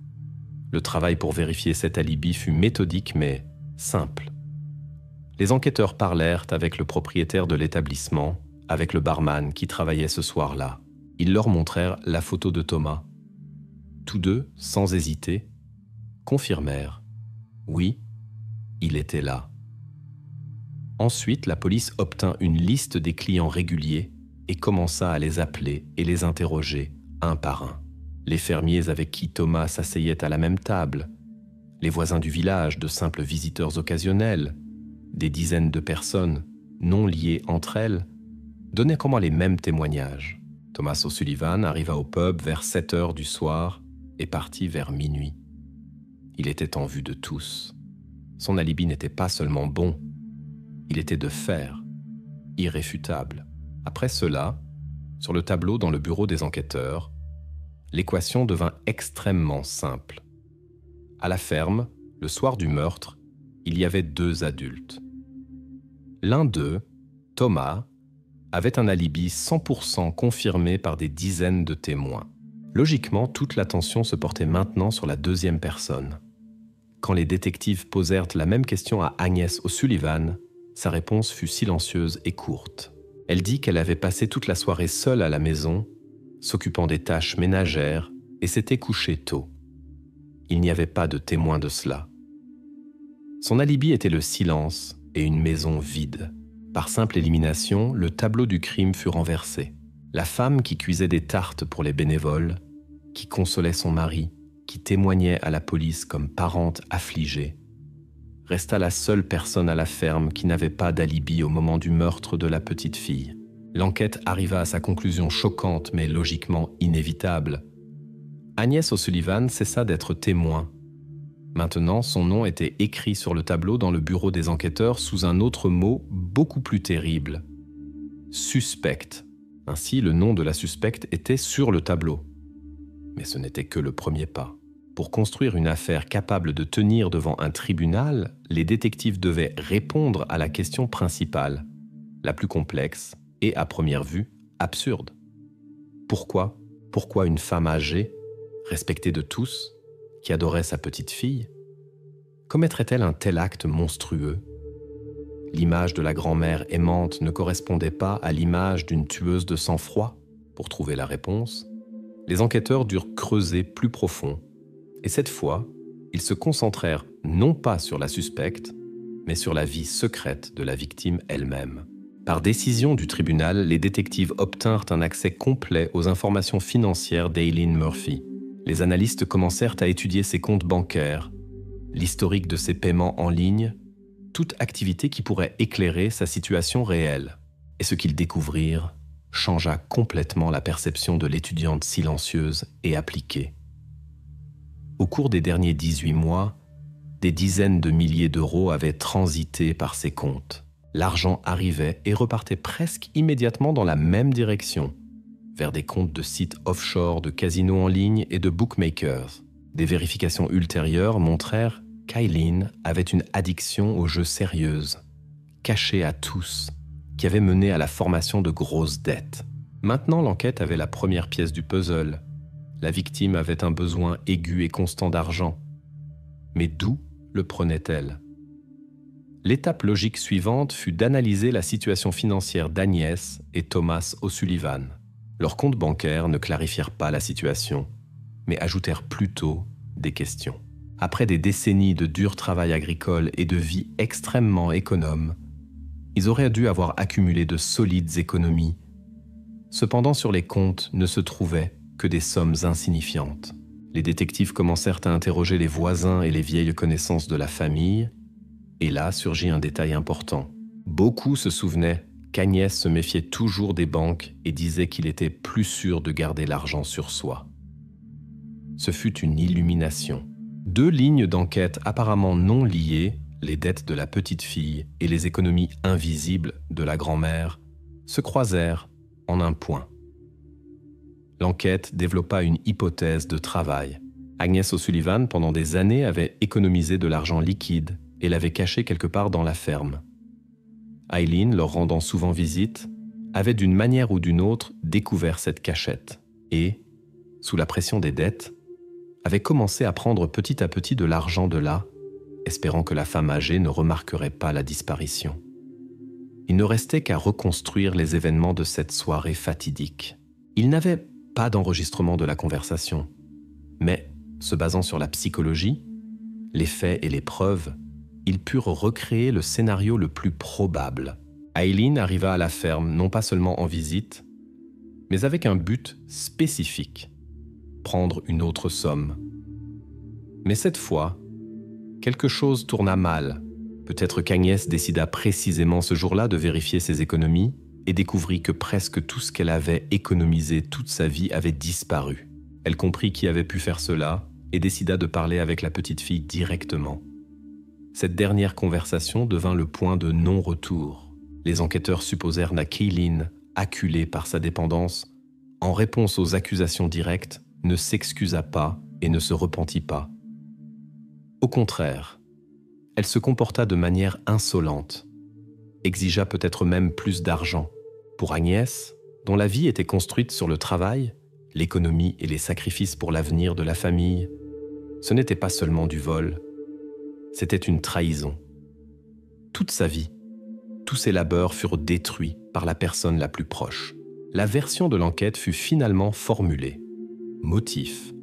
Le travail pour vérifier cet alibi fut méthodique mais simple. Les enquêteurs parlèrent avec le propriétaire de l'établissement, avec le barman qui travaillait ce soir-là. Ils leur montrèrent la photo de Thomas. Tous deux, sans hésiter, confirmèrent. Oui, il était là. Ensuite, la police obtint une liste des clients réguliers et commença à les appeler et les interroger un par un. Les fermiers avec qui Thomas s'asseyait à la même table, les voisins du village, de simples visiteurs occasionnels, des dizaines de personnes non liées entre elles, donnaient comment les mêmes témoignages. Thomas O'Sullivan arriva au pub vers 7 heures du soir et partit vers minuit. Il était en vue de tous. Son alibi n'était pas seulement bon, Il était de fer, irréfutable. Après cela, sur le tableau dans le bureau des enquêteurs, l'équation devint extrêmement simple. À la ferme, le soir du meurtre, il y avait 2 adultes. L'un d'eux, Thomas, avait un alibi 100% confirmé par des dizaines de témoins. Logiquement, toute l'attention se portait maintenant sur la 2e personne. Quand les détectives posèrent la même question à Agnès O'Sullivan, sa réponse fut silencieuse et courte. Elle dit qu'elle avait passé toute la soirée seule à la maison, s'occupant des tâches ménagères, et s'était couchée tôt. Il n'y avait pas de témoin de cela. Son alibi était le silence et une maison vide. Par simple élimination, le tableau du crime fut renversé. La femme qui cuisait des tartes pour les bénévoles, qui consolait son mari, qui témoignait à la police comme parente affligée, resta la seule personne à la ferme qui n'avait pas d'alibi au moment du meurtre de la petite fille. L'enquête arriva à sa conclusion choquante mais logiquement inévitable. Agnès O'Sullivan cessa d'être témoin. Maintenant, son nom était écrit sur le tableau dans le bureau des enquêteurs sous un autre mot beaucoup plus terrible. Suspecte. Ainsi, le nom de la suspecte était sur le tableau. Mais ce n'était que le premier pas. Pour construire une affaire capable de tenir devant un tribunal, les détectives devaient répondre à la question principale, la plus complexe et, à première vue, absurde. Pourquoi une femme âgée, respectée de tous, qui adorait sa petite fille, commettrait-elle un tel acte monstrueux? L'image de la grand-mère aimante ne correspondait pas à l'image d'une tueuse de sang-froid. Pour trouver la réponse, les enquêteurs durent creuser plus profond. Et cette fois, ils se concentrèrent non pas sur la suspecte, mais sur la vie secrète de la victime elle-même. Par décision du tribunal, les détectives obtinrent un accès complet aux informations financières d'Aileen Murphy. Les analystes commencèrent à étudier ses comptes bancaires, l'historique de ses paiements en ligne, toute activité qui pourrait éclairer sa situation réelle. Et ce qu'ils découvrirent changea complètement la perception de l'étudiante silencieuse et appliquée. Au cours des derniers 18 mois, des dizaines de milliers d'euros avaient transité par ses comptes. L'argent arrivait et repartait presque immédiatement dans la même direction, vers des comptes de sites offshore, de casinos en ligne et de bookmakers. Des vérifications ultérieures montrèrent qu'Aileen avait une addiction aux jeux sérieuses, cachée à tous, qui avait mené à la formation de grosses dettes. Maintenant, l'enquête avait la première pièce du puzzle. La victime avait un besoin aigu et constant d'argent. Mais d'où le prenait-elle? L'étape logique suivante fut d'analyser la situation financière d'Agnès et Thomas O'Sullivan. Leurs comptes bancaires ne clarifièrent pas la situation, mais ajoutèrent plutôt des questions. Après des décennies de dur travail agricole et de vie extrêmement économe, ils auraient dû avoir accumulé de solides économies. Cependant, sur les comptes ne se trouvaient que des sommes insignifiantes. Les détectives commencèrent à interroger les voisins et les vieilles connaissances de la famille, et là surgit un détail important. Beaucoup se souvenaient qu'Agnès se méfiait toujours des banques et disait qu'il était plus sûr de garder l'argent sur soi. Ce fut une illumination. 2 lignes d'enquête apparemment non liées, les dettes de la petite fille et les économies invisibles de la grand-mère, se croisèrent en un point. L'enquête développa une hypothèse de travail. Agnès O'Sullivan, pendant des années, avait économisé de l'argent liquide et l'avait caché quelque part dans la ferme. Aileen, leur rendant souvent visite, avait d'une manière ou d'une autre découvert cette cachette et, sous la pression des dettes, avait commencé à prendre petit à petit de l'argent de là, espérant que la femme âgée ne remarquerait pas la disparition. Il ne restait qu'à reconstruire les événements de cette soirée fatidique. Il n'avait pas d'enregistrement de la conversation, mais, se basant sur la psychologie, les faits et les preuves, ils purent recréer le scénario le plus probable. Aileen arriva à la ferme non pas seulement en visite, mais avec un but spécifique, prendre une autre somme. Mais cette fois, quelque chose tourna mal. Peut-être qu'Agnès décida précisément ce jour-là de vérifier ses économies et découvrit que presque tout ce qu'elle avait économisé toute sa vie avait disparu. Elle comprit qui avait pu faire cela et décida de parler avec la petite fille directement. Cette dernière conversation devint le point de non-retour. Les enquêteurs supposèrent qu'Eileen, acculée par sa dépendance, en réponse aux accusations directes, ne s'excusa pas et ne se repentit pas. Au contraire, elle se comporta de manière insolente, exigea peut-être même plus d'argent. Pour Agnès, dont la vie était construite sur le travail, l'économie et les sacrifices pour l'avenir de la famille, ce n'était pas seulement du vol, c'était une trahison. Toute sa vie, tous ses labeurs furent détruits par la personne la plus proche. La version de l'enquête fut finalement formulée. Motif: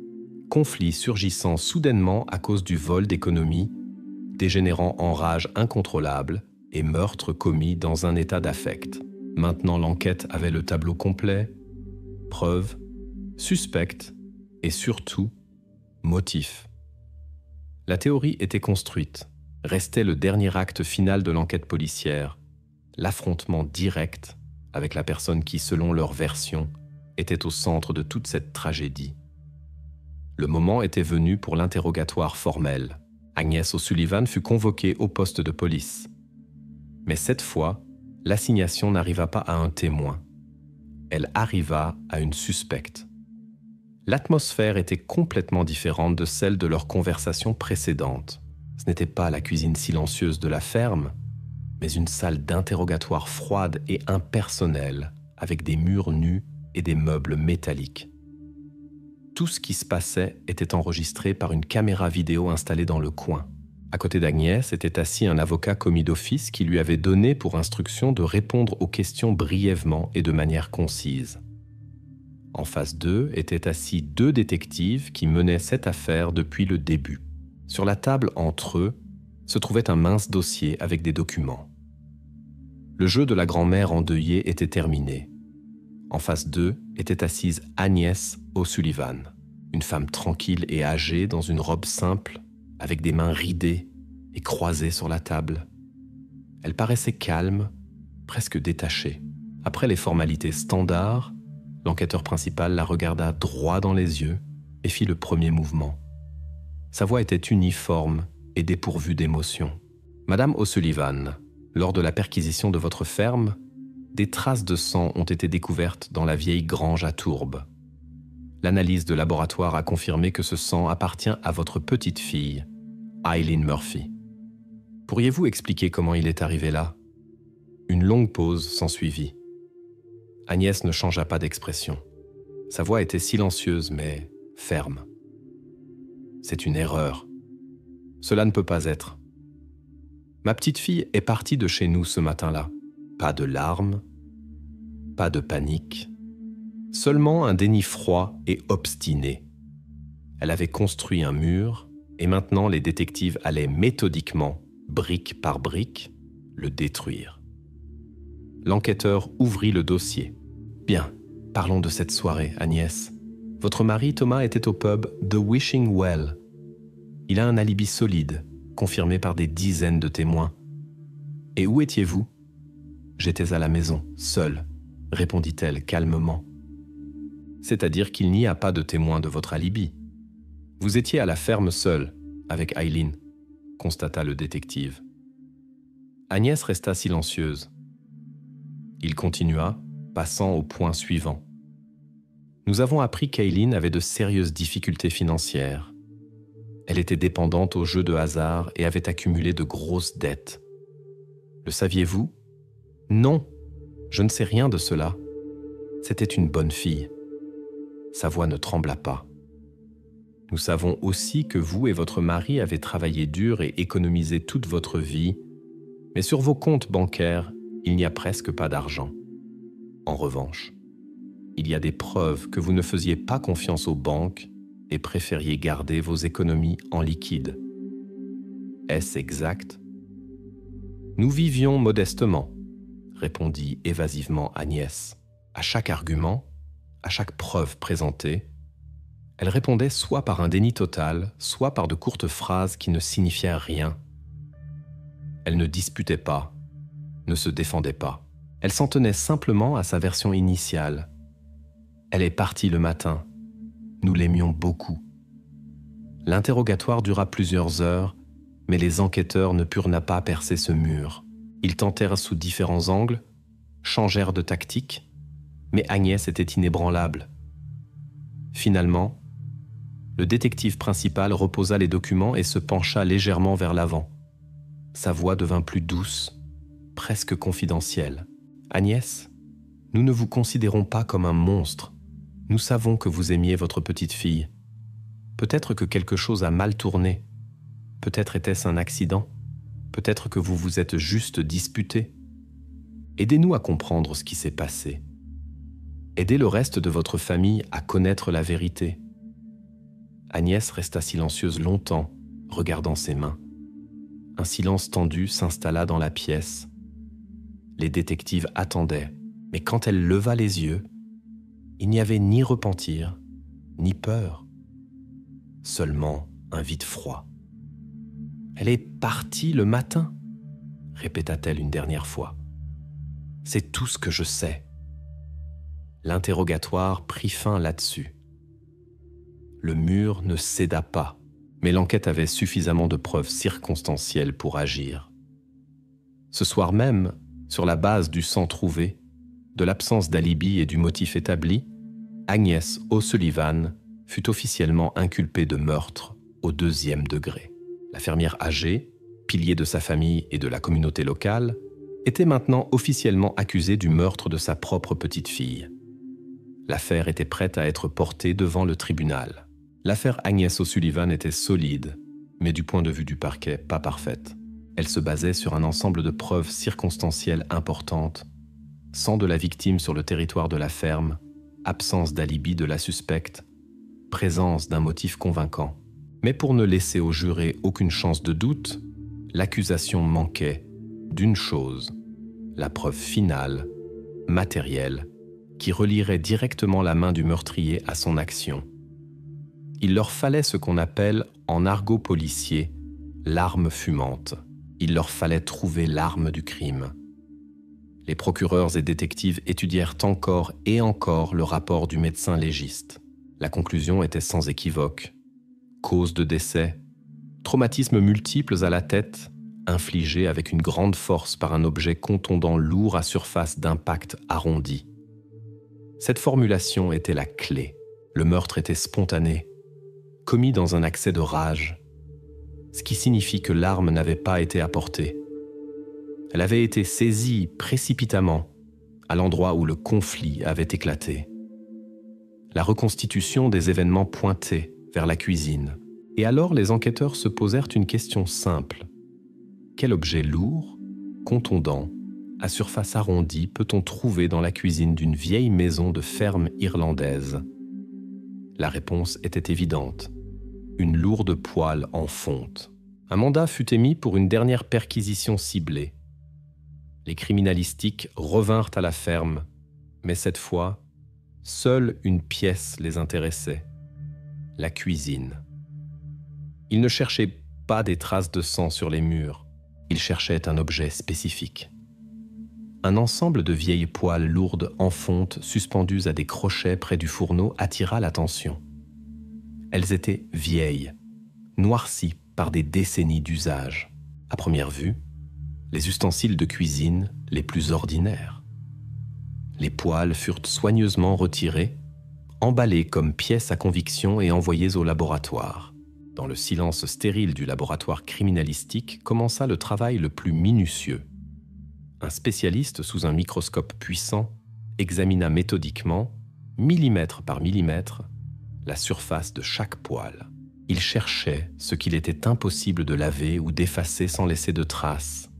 conflit surgissant soudainement à cause du vol d'économie, dégénérant en rage incontrôlable et meurtre commis dans un état d'affect. Maintenant l'enquête avait le tableau complet, preuves, suspects et surtout motifs. La théorie était construite. Restait le dernier acte final de l'enquête policière, l'affrontement direct avec la personne qui, selon leur version, était au centre de toute cette tragédie. Le moment était venu pour l'interrogatoire formel. Agnès O'Sullivan fut convoquée au poste de police. Mais cette fois, l'assignation n'arriva pas à un témoin. Elle arriva à une suspecte. L'atmosphère était complètement différente de celle de leur conversation précédente. Ce n'était pas la cuisine silencieuse de la ferme, mais une salle d'interrogatoire froide et impersonnelle, avec des murs nus et des meubles métalliques. Tout ce qui se passait était enregistré par une caméra vidéo installée dans le coin. À côté d'Agnès était assis un avocat commis d'office qui lui avait donné pour instruction de répondre aux questions brièvement et de manière concise. En face d'eux étaient assis 2 détectives qui menaient cette affaire depuis le début. Sur la table entre eux se trouvait un mince dossier avec des documents. Le jeu de la grand-mère endeuillée était terminé. En face d'eux était assise Agnès O'Sullivan, une femme tranquille et âgée dans une robe simple, avec des mains ridées et croisées sur la table. Elle paraissait calme, presque détachée. Après les formalités standards, l'enquêteur principal la regarda droit dans les yeux et fit le premier mouvement. Sa voix était uniforme et dépourvue d'émotion. « Madame O'Sullivan, lors de la perquisition de votre ferme, des traces de sang ont été découvertes dans la vieille grange à tourbe. L'analyse de laboratoire a confirmé que ce sang appartient à votre petite-fille, Eileen Murphy. Pourriez-vous expliquer comment il est arrivé là ?» Une longue pause s'ensuivit. Agnès ne changea pas d'expression. Sa voix était silencieuse mais ferme. « C'est une erreur. Cela ne peut pas être. Ma petite fille est partie de chez nous ce matin-là. Pas de larmes, pas de panique, seulement un déni froid et obstiné. Elle avait construit un mur et maintenant les détectives allaient méthodiquement, brique par brique, le détruire. L'enquêteur ouvrit le dossier. « Bien, parlons de cette soirée, Agnès. Votre mari, Thomas, était au pub The Wishing Well. Il a un alibi solide, confirmé par des dizaines de témoins. Et où étiez-vous ? » « J'étais à la maison, seule, » répondit-elle calmement. « C'est-à-dire qu'il n'y a pas de témoin de votre alibi. Vous étiez à la ferme seule, avec Eileen, » constata le détective. Agnès resta silencieuse. Il continua, passant au point suivant. « Nous avons appris qu'Eileen avait de sérieuses difficultés financières. Elle était dépendante aux jeux de hasard et avait accumulé de grosses dettes. Le saviez-vous ? Non, je ne sais rien de cela. C'était une bonne fille. » Sa voix ne trembla pas. « Nous savons aussi que vous et votre mari avez travaillé dur et économisé toute votre vie, mais sur vos comptes bancaires, il n'y a presque pas d'argent. En revanche, il y a des preuves que vous ne faisiez pas confiance aux banques et préfériez garder vos économies en liquide. Est-ce exact ? » « Nous vivions modestement, » répondit évasivement Agnès. À chaque argument, à chaque preuve présentée, elle répondait soit par un déni total, soit par de courtes phrases qui ne signifiaient rien. Elle ne disputait pas, ne se défendait pas. Elle s'en tenait simplement à sa version initiale. Elle est partie le matin. Nous l'aimions beaucoup. L'interrogatoire dura plusieurs heures Mais les enquêteurs ne purent pas percer ce mur. Ils tentèrent sous différents angles, changèrent de tactique, mais Agnès était inébranlable. Finalement, le détective principal reposa les documents et se pencha légèrement vers l'avant. Sa voix devint plus douce, presque confidentielle. « Agnès, nous ne vous considérons pas comme un monstre. Nous savons que vous aimiez votre petite fille. Peut-être que quelque chose a mal tourné. Peut-être était-ce un accident. Peut-être que vous vous êtes juste disputés. Aidez-nous à comprendre ce qui s'est passé. Aidez le reste de votre famille à connaître la vérité. » Agnès resta silencieuse longtemps, regardant ses mains. Un silence tendu s'installa dans la pièce. Les détectives attendaient, mais quand elle leva les yeux, il n'y avait ni repentir, ni peur. Seulement un vide froid. « Elle est partie le matin », répéta-t-elle une dernière fois. « C'est tout ce que je sais. » L'interrogatoire prit fin là-dessus. Le mur ne céda pas, mais l'enquête avait suffisamment de preuves circonstancielles pour agir. Ce soir même, sur la base du sang trouvé, de l'absence d'alibi et du motif établi, Agnès O'Sullivan fut officiellement inculpée de meurtre au 2e degré. La fermière âgée, pilier de sa famille et de la communauté locale, était maintenant officiellement accusée du meurtre de sa propre petite-fille. L'affaire était prête à être portée devant le tribunal. L'affaire Agnès O'Sullivan était solide, mais du point de vue du parquet, pas parfaite. Elle se basait sur un ensemble de preuves circonstancielles importantes, sang de la victime sur le territoire de la ferme, absence d'alibi de la suspecte, présence d'un motif convaincant. Mais pour ne laisser aux jurés aucune chance de doute, l'accusation manquait d'une chose, la preuve finale, matérielle, qui relierait directement la main du meurtrier à son action. Il leur fallait ce qu'on appelle, en argot policier, l'arme fumante. Il leur fallait trouver l'arme du crime. Les procureurs et détectives étudièrent encore et encore le rapport du médecin légiste. La conclusion était sans équivoque. Cause de décès, traumatismes multiples à la tête, infligés avec une grande force par un objet contondant lourd à surface d'impact arrondi. Cette formulation était la clé. Le meurtre était spontané, commis dans un accès de rage, ce qui signifie que l'arme n'avait pas été apportée. Elle avait été saisie précipitamment, à l'endroit où le conflit avait éclaté. La reconstitution des événements pointait vers la cuisine. Et alors les enquêteurs se posèrent une question simple. Quel objet lourd, contondant, à surface arrondie peut-on trouver dans la cuisine d'une vieille maison de ferme irlandaise? La réponse était évidente. Une lourde poêle en fonte. Un mandat fut émis pour une dernière perquisition ciblée. Les criminalistiques revinrent à la ferme, mais cette fois, seule une pièce les intéressait, la cuisine. Ils ne cherchaient pas des traces de sang sur les murs, ils cherchaient un objet spécifique. Un ensemble de vieilles poêles lourdes en fonte suspendues à des crochets près du fourneau attira l'attention. Elles étaient vieilles, noircies par des décennies d'usage. À première vue, les ustensiles de cuisine les plus ordinaires. Les poêles furent soigneusement retirées, emballées comme pièces à conviction et envoyées au laboratoire. Dans le silence stérile du laboratoire criminalistique commença le travail le plus minutieux. Un spécialiste sous un microscope puissant examina méthodiquement, millimètre par millimètre, la surface de chaque poêle. Il cherchait ce qu'il était impossible de laver ou d'effacer sans laisser de traces.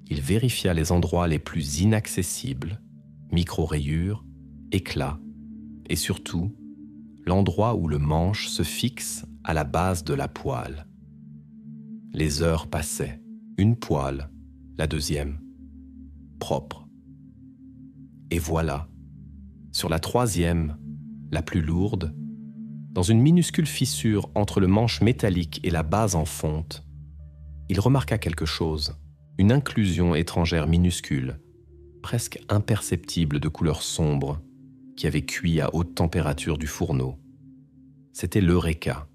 Il vérifia les endroits les plus inaccessibles, micro-rayures, éclats, et surtout, l'endroit où le manche se fixe à la base de la poêle. Les heures passaient, une poêle, la deuxième, propre. Et voilà, sur la troisième, la plus lourde, dans une minuscule fissure entre le manche métallique et la base en fonte, il remarqua quelque chose, une inclusion étrangère minuscule, presque imperceptible de couleur sombre, qui avait cuit à haute température du fourneau. C'était l'Eureka.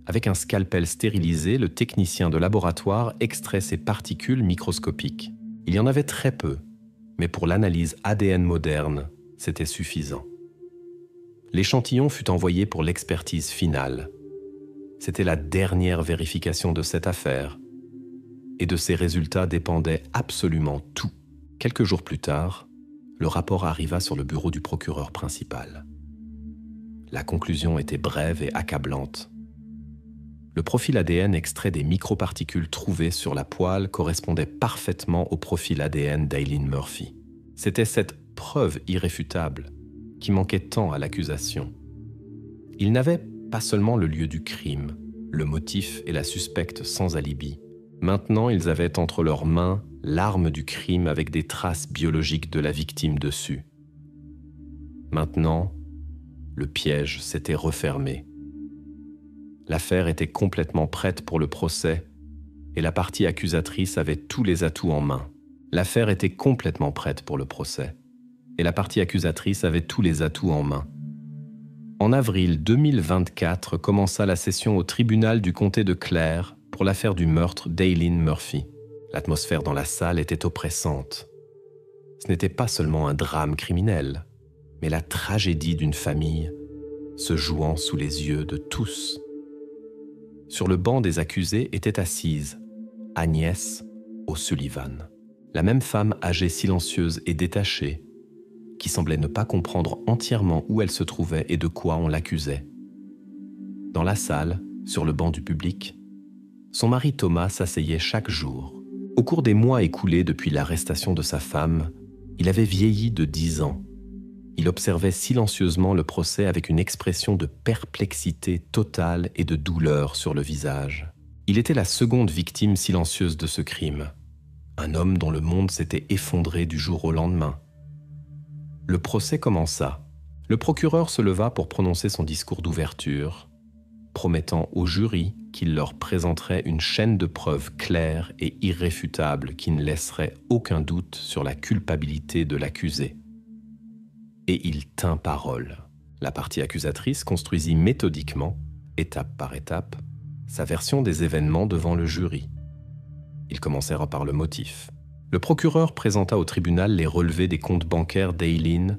Avec un scalpel stérilisé, le technicien de laboratoire extrait ces particules microscopiques. Il y en avait très peu, mais pour l'analyse ADN moderne, c'était suffisant. L'échantillon fut envoyé pour l'expertise finale. C'était la dernière vérification de cette affaire, et de ses résultats dépendait absolument tout. Quelques jours plus tard, le rapport arriva sur le bureau du procureur principal. La conclusion était brève et accablante. Le profil ADN extrait des microparticules trouvées sur la poêle correspondait parfaitement au profil ADN d'Aileen Murphy. C'était cette preuve irréfutable qui manquait tant à l'accusation. Ils n'avaient pas seulement le lieu du crime, le motif et la suspecte sans alibi. Maintenant, ils avaient entre leurs mains l'arme du crime avec des traces biologiques de la victime dessus. Maintenant, le piège s'était refermé. L'affaire était complètement prête pour le procès et la partie accusatrice avait tous les atouts en main. L'affaire était complètement prête pour le procès et la partie accusatrice avait tous les atouts en main. En avril 2024 commença la session au tribunal du comté de Clare pour l'affaire du meurtre d'Aileen Murphy. L'atmosphère dans la salle était oppressante. Ce n'était pas seulement un drame criminel, mais la tragédie d'une famille se jouant sous les yeux de tous. Sur le banc des accusés était assise Agnès O'Sullivan, la même femme âgée, silencieuse et détachée, qui semblait ne pas comprendre entièrement où elle se trouvait et de quoi on l'accusait. Dans la salle, sur le banc du public, son mari Thomas s'asseyait chaque jour. Au cours des mois écoulés depuis l'arrestation de sa femme, il avait vieilli de 10 ans. Il observait silencieusement le procès avec une expression de perplexité totale et de douleur sur le visage. Il était la seconde victime silencieuse de ce crime, un homme dont le monde s'était effondré du jour au lendemain. Le procès commença. Le procureur se leva pour prononcer son discours d'ouverture, promettant au jury qu'il leur présenterait une chaîne de preuves claires et irréfutables qui ne laisserait aucun doute sur la culpabilité de l'accusé. Et il tint parole. La partie accusatrice construisit méthodiquement, étape par étape, sa version des événements devant le jury. Ils commencèrent par le motif. Le procureur présenta au tribunal les relevés des comptes bancaires d'Aileen,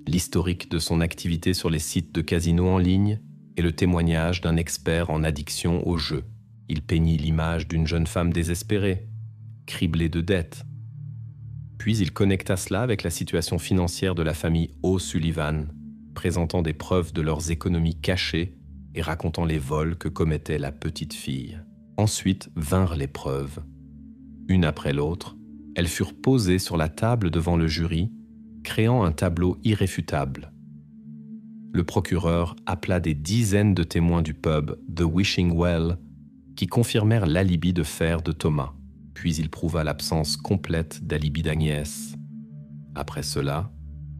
l'historique de son activité sur les sites de casinos en ligne et le témoignage d'un expert en addiction au jeu. Il peignit l'image d'une jeune femme désespérée, criblée de dettes. Puis il connecta cela avec la situation financière de la famille O'Sullivan, présentant des preuves de leurs économies cachées et racontant les vols que commettait la petite fille. Ensuite vinrent les preuves. Une après l'autre, elles furent posées sur la table devant le jury, créant un tableau irréfutable. Le procureur appela des dizaines de témoins du pub The Wishing Well qui confirmèrent l'alibi de fer de Thomas. Puis il prouva l'absence complète d'alibi d'Agnès. Après cela,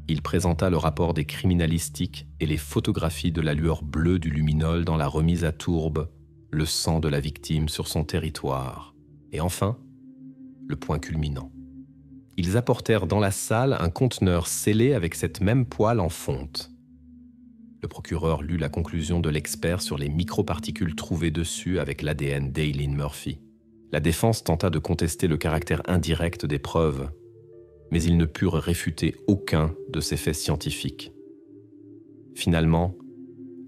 il présenta le rapport des criminalistiques et les photographies de la lueur bleue du luminol dans la remise à tourbe, le sang de la victime sur son territoire. Et enfin, le point culminant. Ils apportèrent dans la salle un conteneur scellé avec cette même poêle en fonte. Le procureur lut la conclusion de l'expert sur les microparticules trouvées dessus avec l'ADN d'Aileen Murphy. La défense tenta de contester le caractère indirect des preuves, mais ils ne purent réfuter aucun de ces faits scientifiques. Finalement,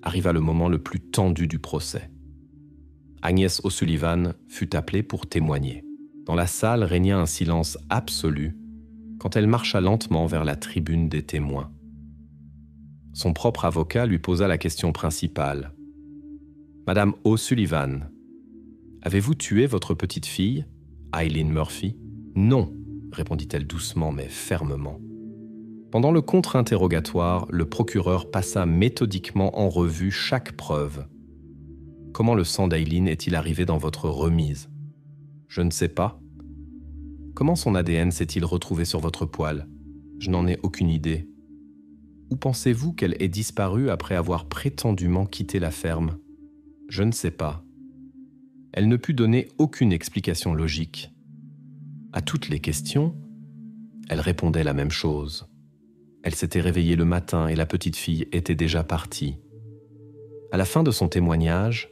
arriva le moment le plus tendu du procès. Agnès O'Sullivan fut appelée pour témoigner. Dans la salle régna un silence absolu quand elle marcha lentement vers la tribune des témoins. Son propre avocat lui posa la question principale. « Madame O'Sullivan, avez-vous tué votre petite fille, Aileen Murphy ?»« Non », répondit-elle doucement mais fermement. Pendant le contre-interrogatoire, le procureur passa méthodiquement en revue chaque preuve. « Comment le sang d'Aileen est-il arrivé dans votre remise ?»« Je ne sais pas. »« Comment son ADN s'est-il retrouvé sur votre poêle ? Je n'en ai aucune idée. » Où pensez-vous qu'elle ait disparu après avoir prétendument quitté la ferme ? Je ne sais pas. Elle ne put donner aucune explication logique. À toutes les questions, elle répondait la même chose. Elle s'était réveillée le matin et la petite fille était déjà partie. À la fin de son témoignage,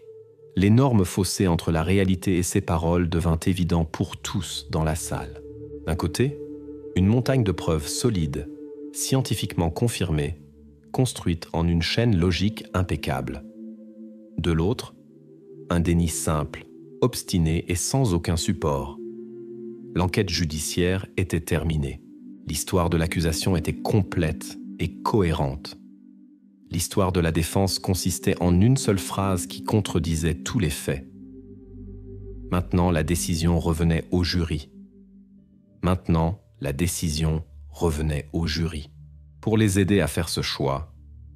L'énorme fossé entre la réalité et ses paroles devint évident pour tous dans la salle. D'un côté, une montagne de preuves solides, scientifiquement confirmées, construite en une chaîne logique impeccable. De l'autre, un déni simple, obstiné et sans aucun support. L'enquête judiciaire était terminée. L'histoire de l'accusation était complète et cohérente. L'histoire de la défense consistait en une seule phrase qui contredisait tous les faits. Maintenant, la décision revenait au jury. Maintenant, la décision revenait au jury. Pour les aider à faire ce choix,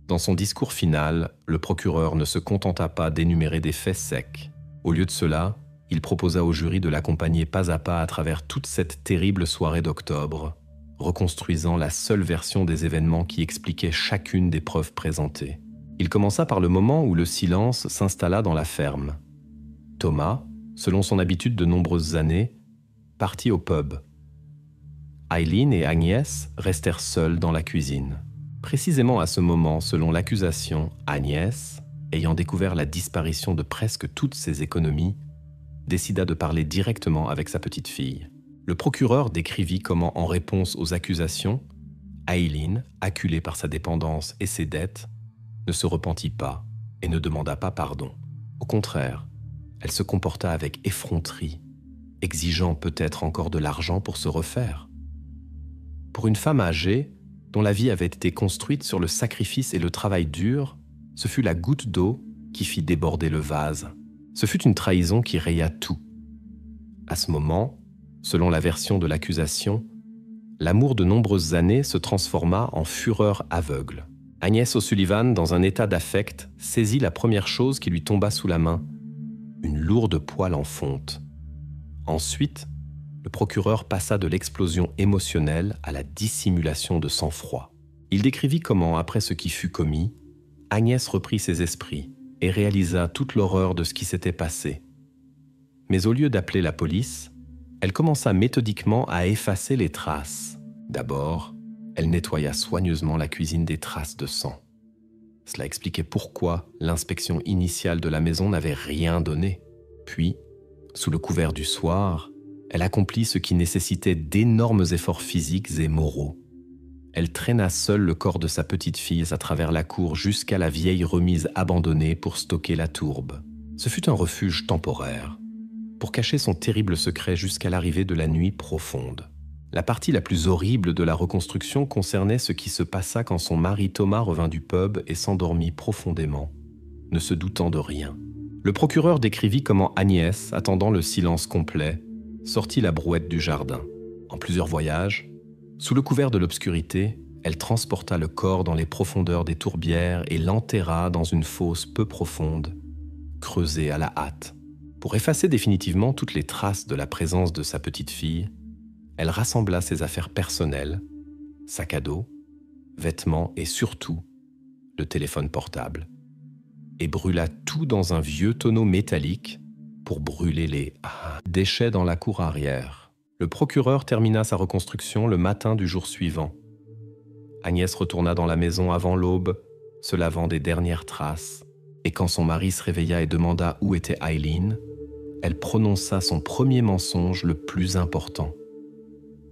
dans son discours final, le procureur ne se contenta pas d'énumérer des faits secs. Au lieu de cela, il proposa au jury de l'accompagner pas à pas à travers toute cette terrible soirée d'octobre, reconstruisant la seule version des événements qui expliquait chacune des preuves présentées. Il commença par le moment où le silence s'installa dans la ferme. Thomas, selon son habitude de nombreuses années, partit au pub. Eileen et Agnès restèrent seules dans la cuisine. Précisément à ce moment, selon l'accusation, Agnès, ayant découvert la disparition de presque toutes ses économies, décida de parler directement avec sa petite fille. Le procureur décrivit comment, en réponse aux accusations, Eileen, acculée par sa dépendance et ses dettes, ne se repentit pas et ne demanda pas pardon. Au contraire, elle se comporta avec effronterie, exigeant peut-être encore de l'argent pour se refaire. Pour une femme âgée, dont la vie avait été construite sur le sacrifice et le travail dur, ce fut la goutte d'eau qui fit déborder le vase. Ce fut une trahison qui raya tout. À ce moment, selon la version de l'accusation, l'amour de nombreuses années se transforma en fureur aveugle. Agnès O'Sullivan, dans un état d'affect, saisit la première chose qui lui tomba sous la main, une lourde poêle en fonte. Ensuite, le procureur passa de l'explosion émotionnelle à la dissimulation de sang-froid. Il décrivit comment, après ce qui fut commis, Agnès reprit ses esprits et réalisa toute l'horreur de ce qui s'était passé. Mais au lieu d'appeler la police, elle commença méthodiquement à effacer les traces. D'abord, elle nettoya soigneusement la cuisine des traces de sang. Cela expliquait pourquoi l'inspection initiale de la maison n'avait rien donné. Puis, sous le couvert du soir, elle accomplit ce qui nécessitait d'énormes efforts physiques et moraux. Elle traîna seule le corps de sa petite fille à travers la cour jusqu'à la vieille remise abandonnée pour stocker la tourbe. Ce fut un refuge temporaire, pour cacher son terrible secret jusqu'à l'arrivée de la nuit profonde. La partie la plus horrible de la reconstruction concernait ce qui se passa quand son mari Thomas revint du pub et s'endormit profondément, ne se doutant de rien. Le procureur décrivit comment Agnès, attendant le silence complet, sortit la brouette du jardin. En plusieurs voyages, sous le couvert de l'obscurité, elle transporta le corps dans les profondeurs des tourbières et l'enterra dans une fosse peu profonde, creusée à la hâte. Pour effacer définitivement toutes les traces de la présence de sa petite fille, elle rassembla ses affaires personnelles, sac à dos, vêtements et surtout le téléphone portable, et brûla tout dans un vieux tonneau métallique pour brûler les déchets dans la cour arrière. Le procureur termina sa reconstruction le matin du jour suivant. Agnès retourna dans la maison avant l'aube, se lavant des dernières traces, et quand son mari se réveilla et demanda où était Eileen, elle prononça son premier mensonge le plus important.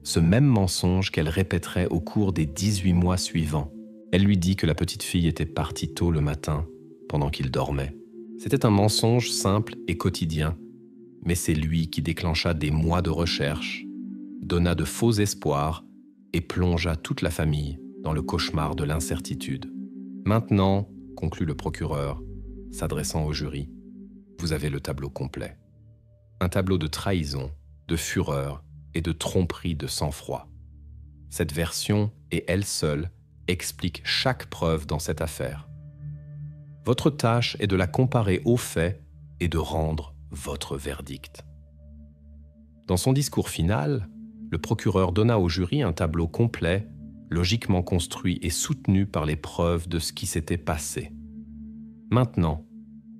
Ce même mensonge qu'elle répéterait au cours des 18 mois suivants. Elle lui dit que la petite fille était partie tôt le matin, pendant qu'il dormait. C'était un mensonge simple et quotidien, mais c'est lui qui déclencha des mois de recherche, donna de faux espoirs et plongea toute la famille dans le cauchemar de l'incertitude. Maintenant, conclut le procureur, s'adressant au jury, vous avez le tableau complet. Un tableau de trahison, de fureur et de tromperie de sang-froid. Cette version, et elle seule, explique chaque preuve dans cette affaire. Votre tâche est de la comparer aux faits et de rendre votre verdict. Dans son discours final, le procureur donna au jury un tableau complet, logiquement construit et soutenu par les preuves de ce qui s'était passé. Maintenant,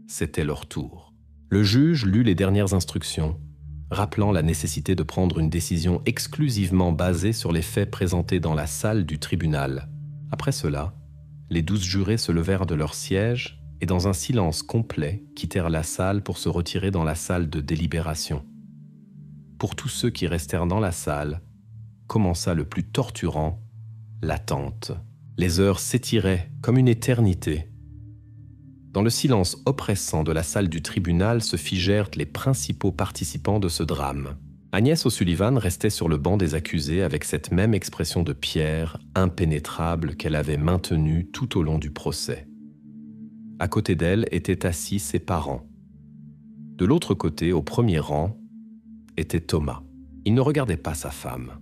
c'était leur tour. Le juge lut les dernières instructions, rappelant la nécessité de prendre une décision exclusivement basée sur les faits présentés dans la salle du tribunal. Après cela, les 12 jurés se levèrent de leur siège et dans un silence complet quittèrent la salle pour se retirer dans la salle de délibération. Pour tous ceux qui restèrent dans la salle, commença le plus torturant, l'attente. Les heures s'étiraient comme une éternité. Dans le silence oppressant de la salle du tribunal se figèrent les principaux participants de ce drame. Agnès O'Sullivan restait sur le banc des accusés avec cette même expression de pierre impénétrable qu'elle avait maintenue tout au long du procès. À côté d'elle étaient assis ses parents. De l'autre côté, au premier rang, était Thomas. Il ne regardait pas sa femme.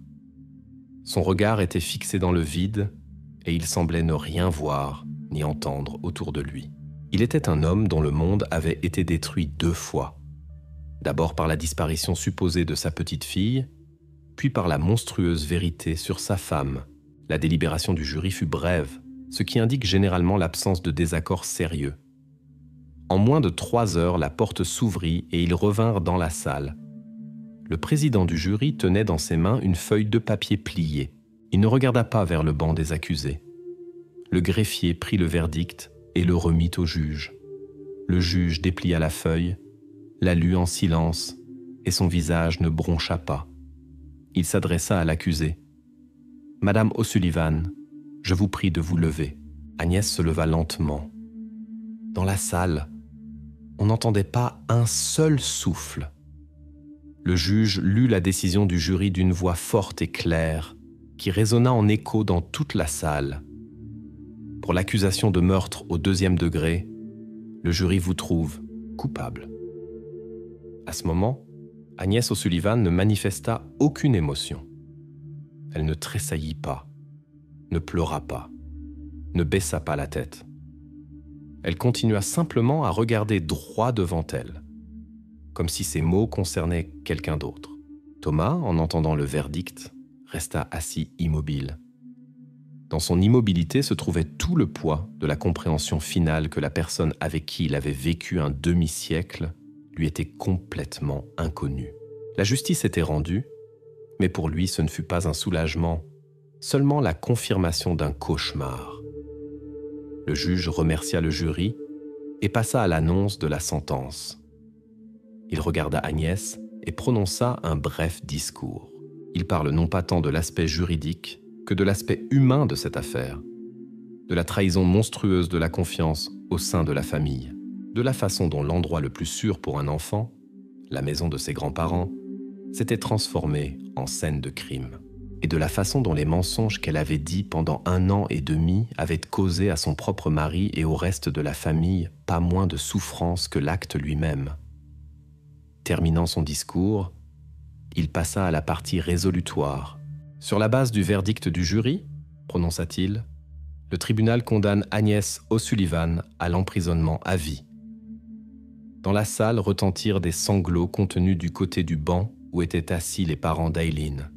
Son regard était fixé dans le vide et il semblait ne rien voir ni entendre autour de lui. Il était un homme dont le monde avait été détruit 2 fois. D'abord par la disparition supposée de sa petite-fille, puis par la monstrueuse vérité sur sa femme. La délibération du jury fut brève, ce qui indique généralement l'absence de désaccord sérieux. En moins de 3 heures, la porte s'ouvrit et ils revinrent dans la salle. Le président du jury tenait dans ses mains une feuille de papier pliée. Il ne regarda pas vers le banc des accusés. Le greffier prit le verdict et le remit au juge. Le juge déplia la feuille, la lut en silence et son visage ne broncha pas. Il s'adressa à l'accusé. « Madame O'Sullivan, je vous prie de vous lever. » Agnès se leva lentement. Dans la salle, on n'entendait pas un seul souffle. Le juge lut la décision du jury d'une voix forte et claire qui résonna en écho dans toute la salle. Pour l'accusation de meurtre au 2e degré, le jury vous trouve coupable. À ce moment, Agnès O'Sullivan ne manifesta aucune émotion. Elle ne tressaillit pas, ne pleura pas, ne baissa pas la tête. Elle continua simplement à regarder droit devant elle, comme si ces mots concernaient quelqu'un d'autre. Thomas, en entendant le verdict, resta assis immobile. Dans son immobilité se trouvait tout le poids de la compréhension finale que la personne avec qui il avait vécu un demi-siècle lui était complètement inconnue. La justice était rendue, mais pour lui ce ne fut pas un soulagement, seulement la confirmation d'un cauchemar. Le juge remercia le jury et passa à l'annonce de la sentence. Il regarda Agnès et prononça un bref discours. Il parle non pas tant de l'aspect juridique que de l'aspect humain de cette affaire, de la trahison monstrueuse de la confiance au sein de la famille, de la façon dont l'endroit le plus sûr pour un enfant, la maison de ses grands-parents, s'était transformé en scène de crime, et de la façon dont les mensonges qu'elle avait dits pendant 1 an et demi avaient causé à son propre mari et au reste de la famille pas moins de souffrance que l'acte lui-même. Terminant son discours, il passa à la partie résolutoire. Sur la base du verdict du jury, prononça-t-il, le tribunal condamne Agnès O'Sullivan à l'emprisonnement à vie. Dans la salle retentirent des sanglots contenus du côté du banc où étaient assis les parents d'Aileen.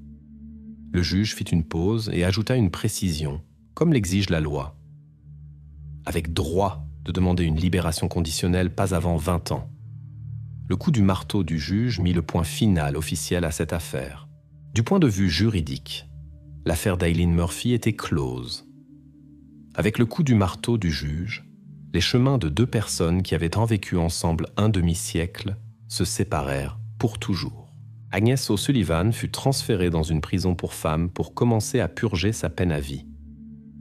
Le juge fit une pause et ajouta une précision, comme l'exige la loi. Avec droit de demander une libération conditionnelle pas avant 20 ans. Le coup du marteau du juge mit le point final officiel à cette affaire. Du point de vue juridique, l'affaire d'Aileen Murphy était close. Avec le coup du marteau du juge, les chemins de 2 personnes qui avaient tant vécu ensemble un demi-siècle se séparèrent pour toujours. Agnès O'Sullivan fut transférée dans une prison pour femmes pour commencer à purger sa peine à vie.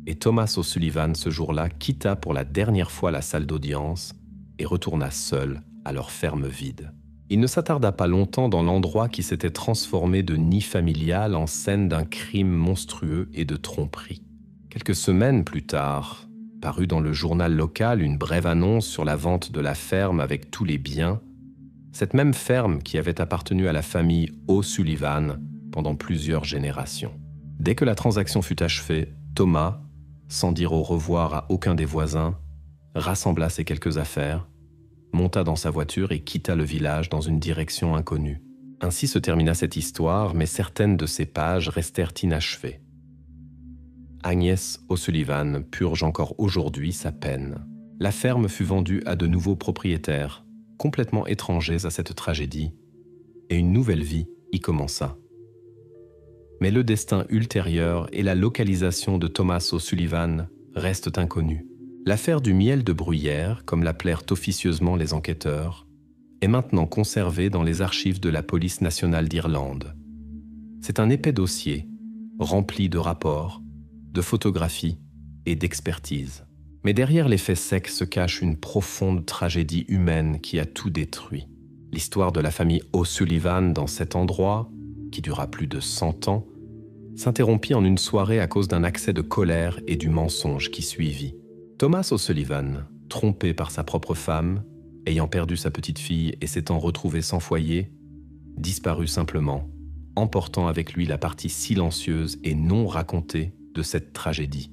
Et Thomas O'Sullivan, ce jour-là, quitta pour la dernière fois la salle d'audience et retourna seul à leur ferme vide. Il ne s'attarda pas longtemps dans l'endroit qui s'était transformé de nid familial en scène d'un crime monstrueux et de tromperie. Quelques semaines plus tard, parut dans le journal local une brève annonce sur la vente de la ferme avec tous les biens, cette même ferme qui avait appartenu à la famille O'Sullivan pendant plusieurs générations. Dès que la transaction fut achevée, Thomas, sans dire au revoir à aucun des voisins, rassembla ses quelques affaires, monta dans sa voiture et quitta le village dans une direction inconnue. Ainsi se termina cette histoire, mais certaines de ses pages restèrent inachevées. Agnès O'Sullivan purge encore aujourd'hui sa peine. La ferme fut vendue à de nouveaux propriétaires, complètement étrangers à cette tragédie, et une nouvelle vie y commença. Mais le destin ultérieur et la localisation de Thomas O'Sullivan restent inconnus. L'affaire du miel de Bruyères, comme l'appelèrent officieusement les enquêteurs, est maintenant conservée dans les archives de la police nationale d'Irlande. C'est un épais dossier, rempli de rapports, de photographies et d'expertises. Mais derrière les faits secs se cache une profonde tragédie humaine qui a tout détruit. L'histoire de la famille O'Sullivan dans cet endroit, qui dura plus de 100 ans, s'interrompit en une soirée à cause d'un accès de colère et du mensonge qui suivit. Thomas O'Sullivan, trompé par sa propre femme, ayant perdu sa petite fille et s'étant retrouvé sans foyer, disparut simplement, emportant avec lui la partie silencieuse et non racontée de cette tragédie.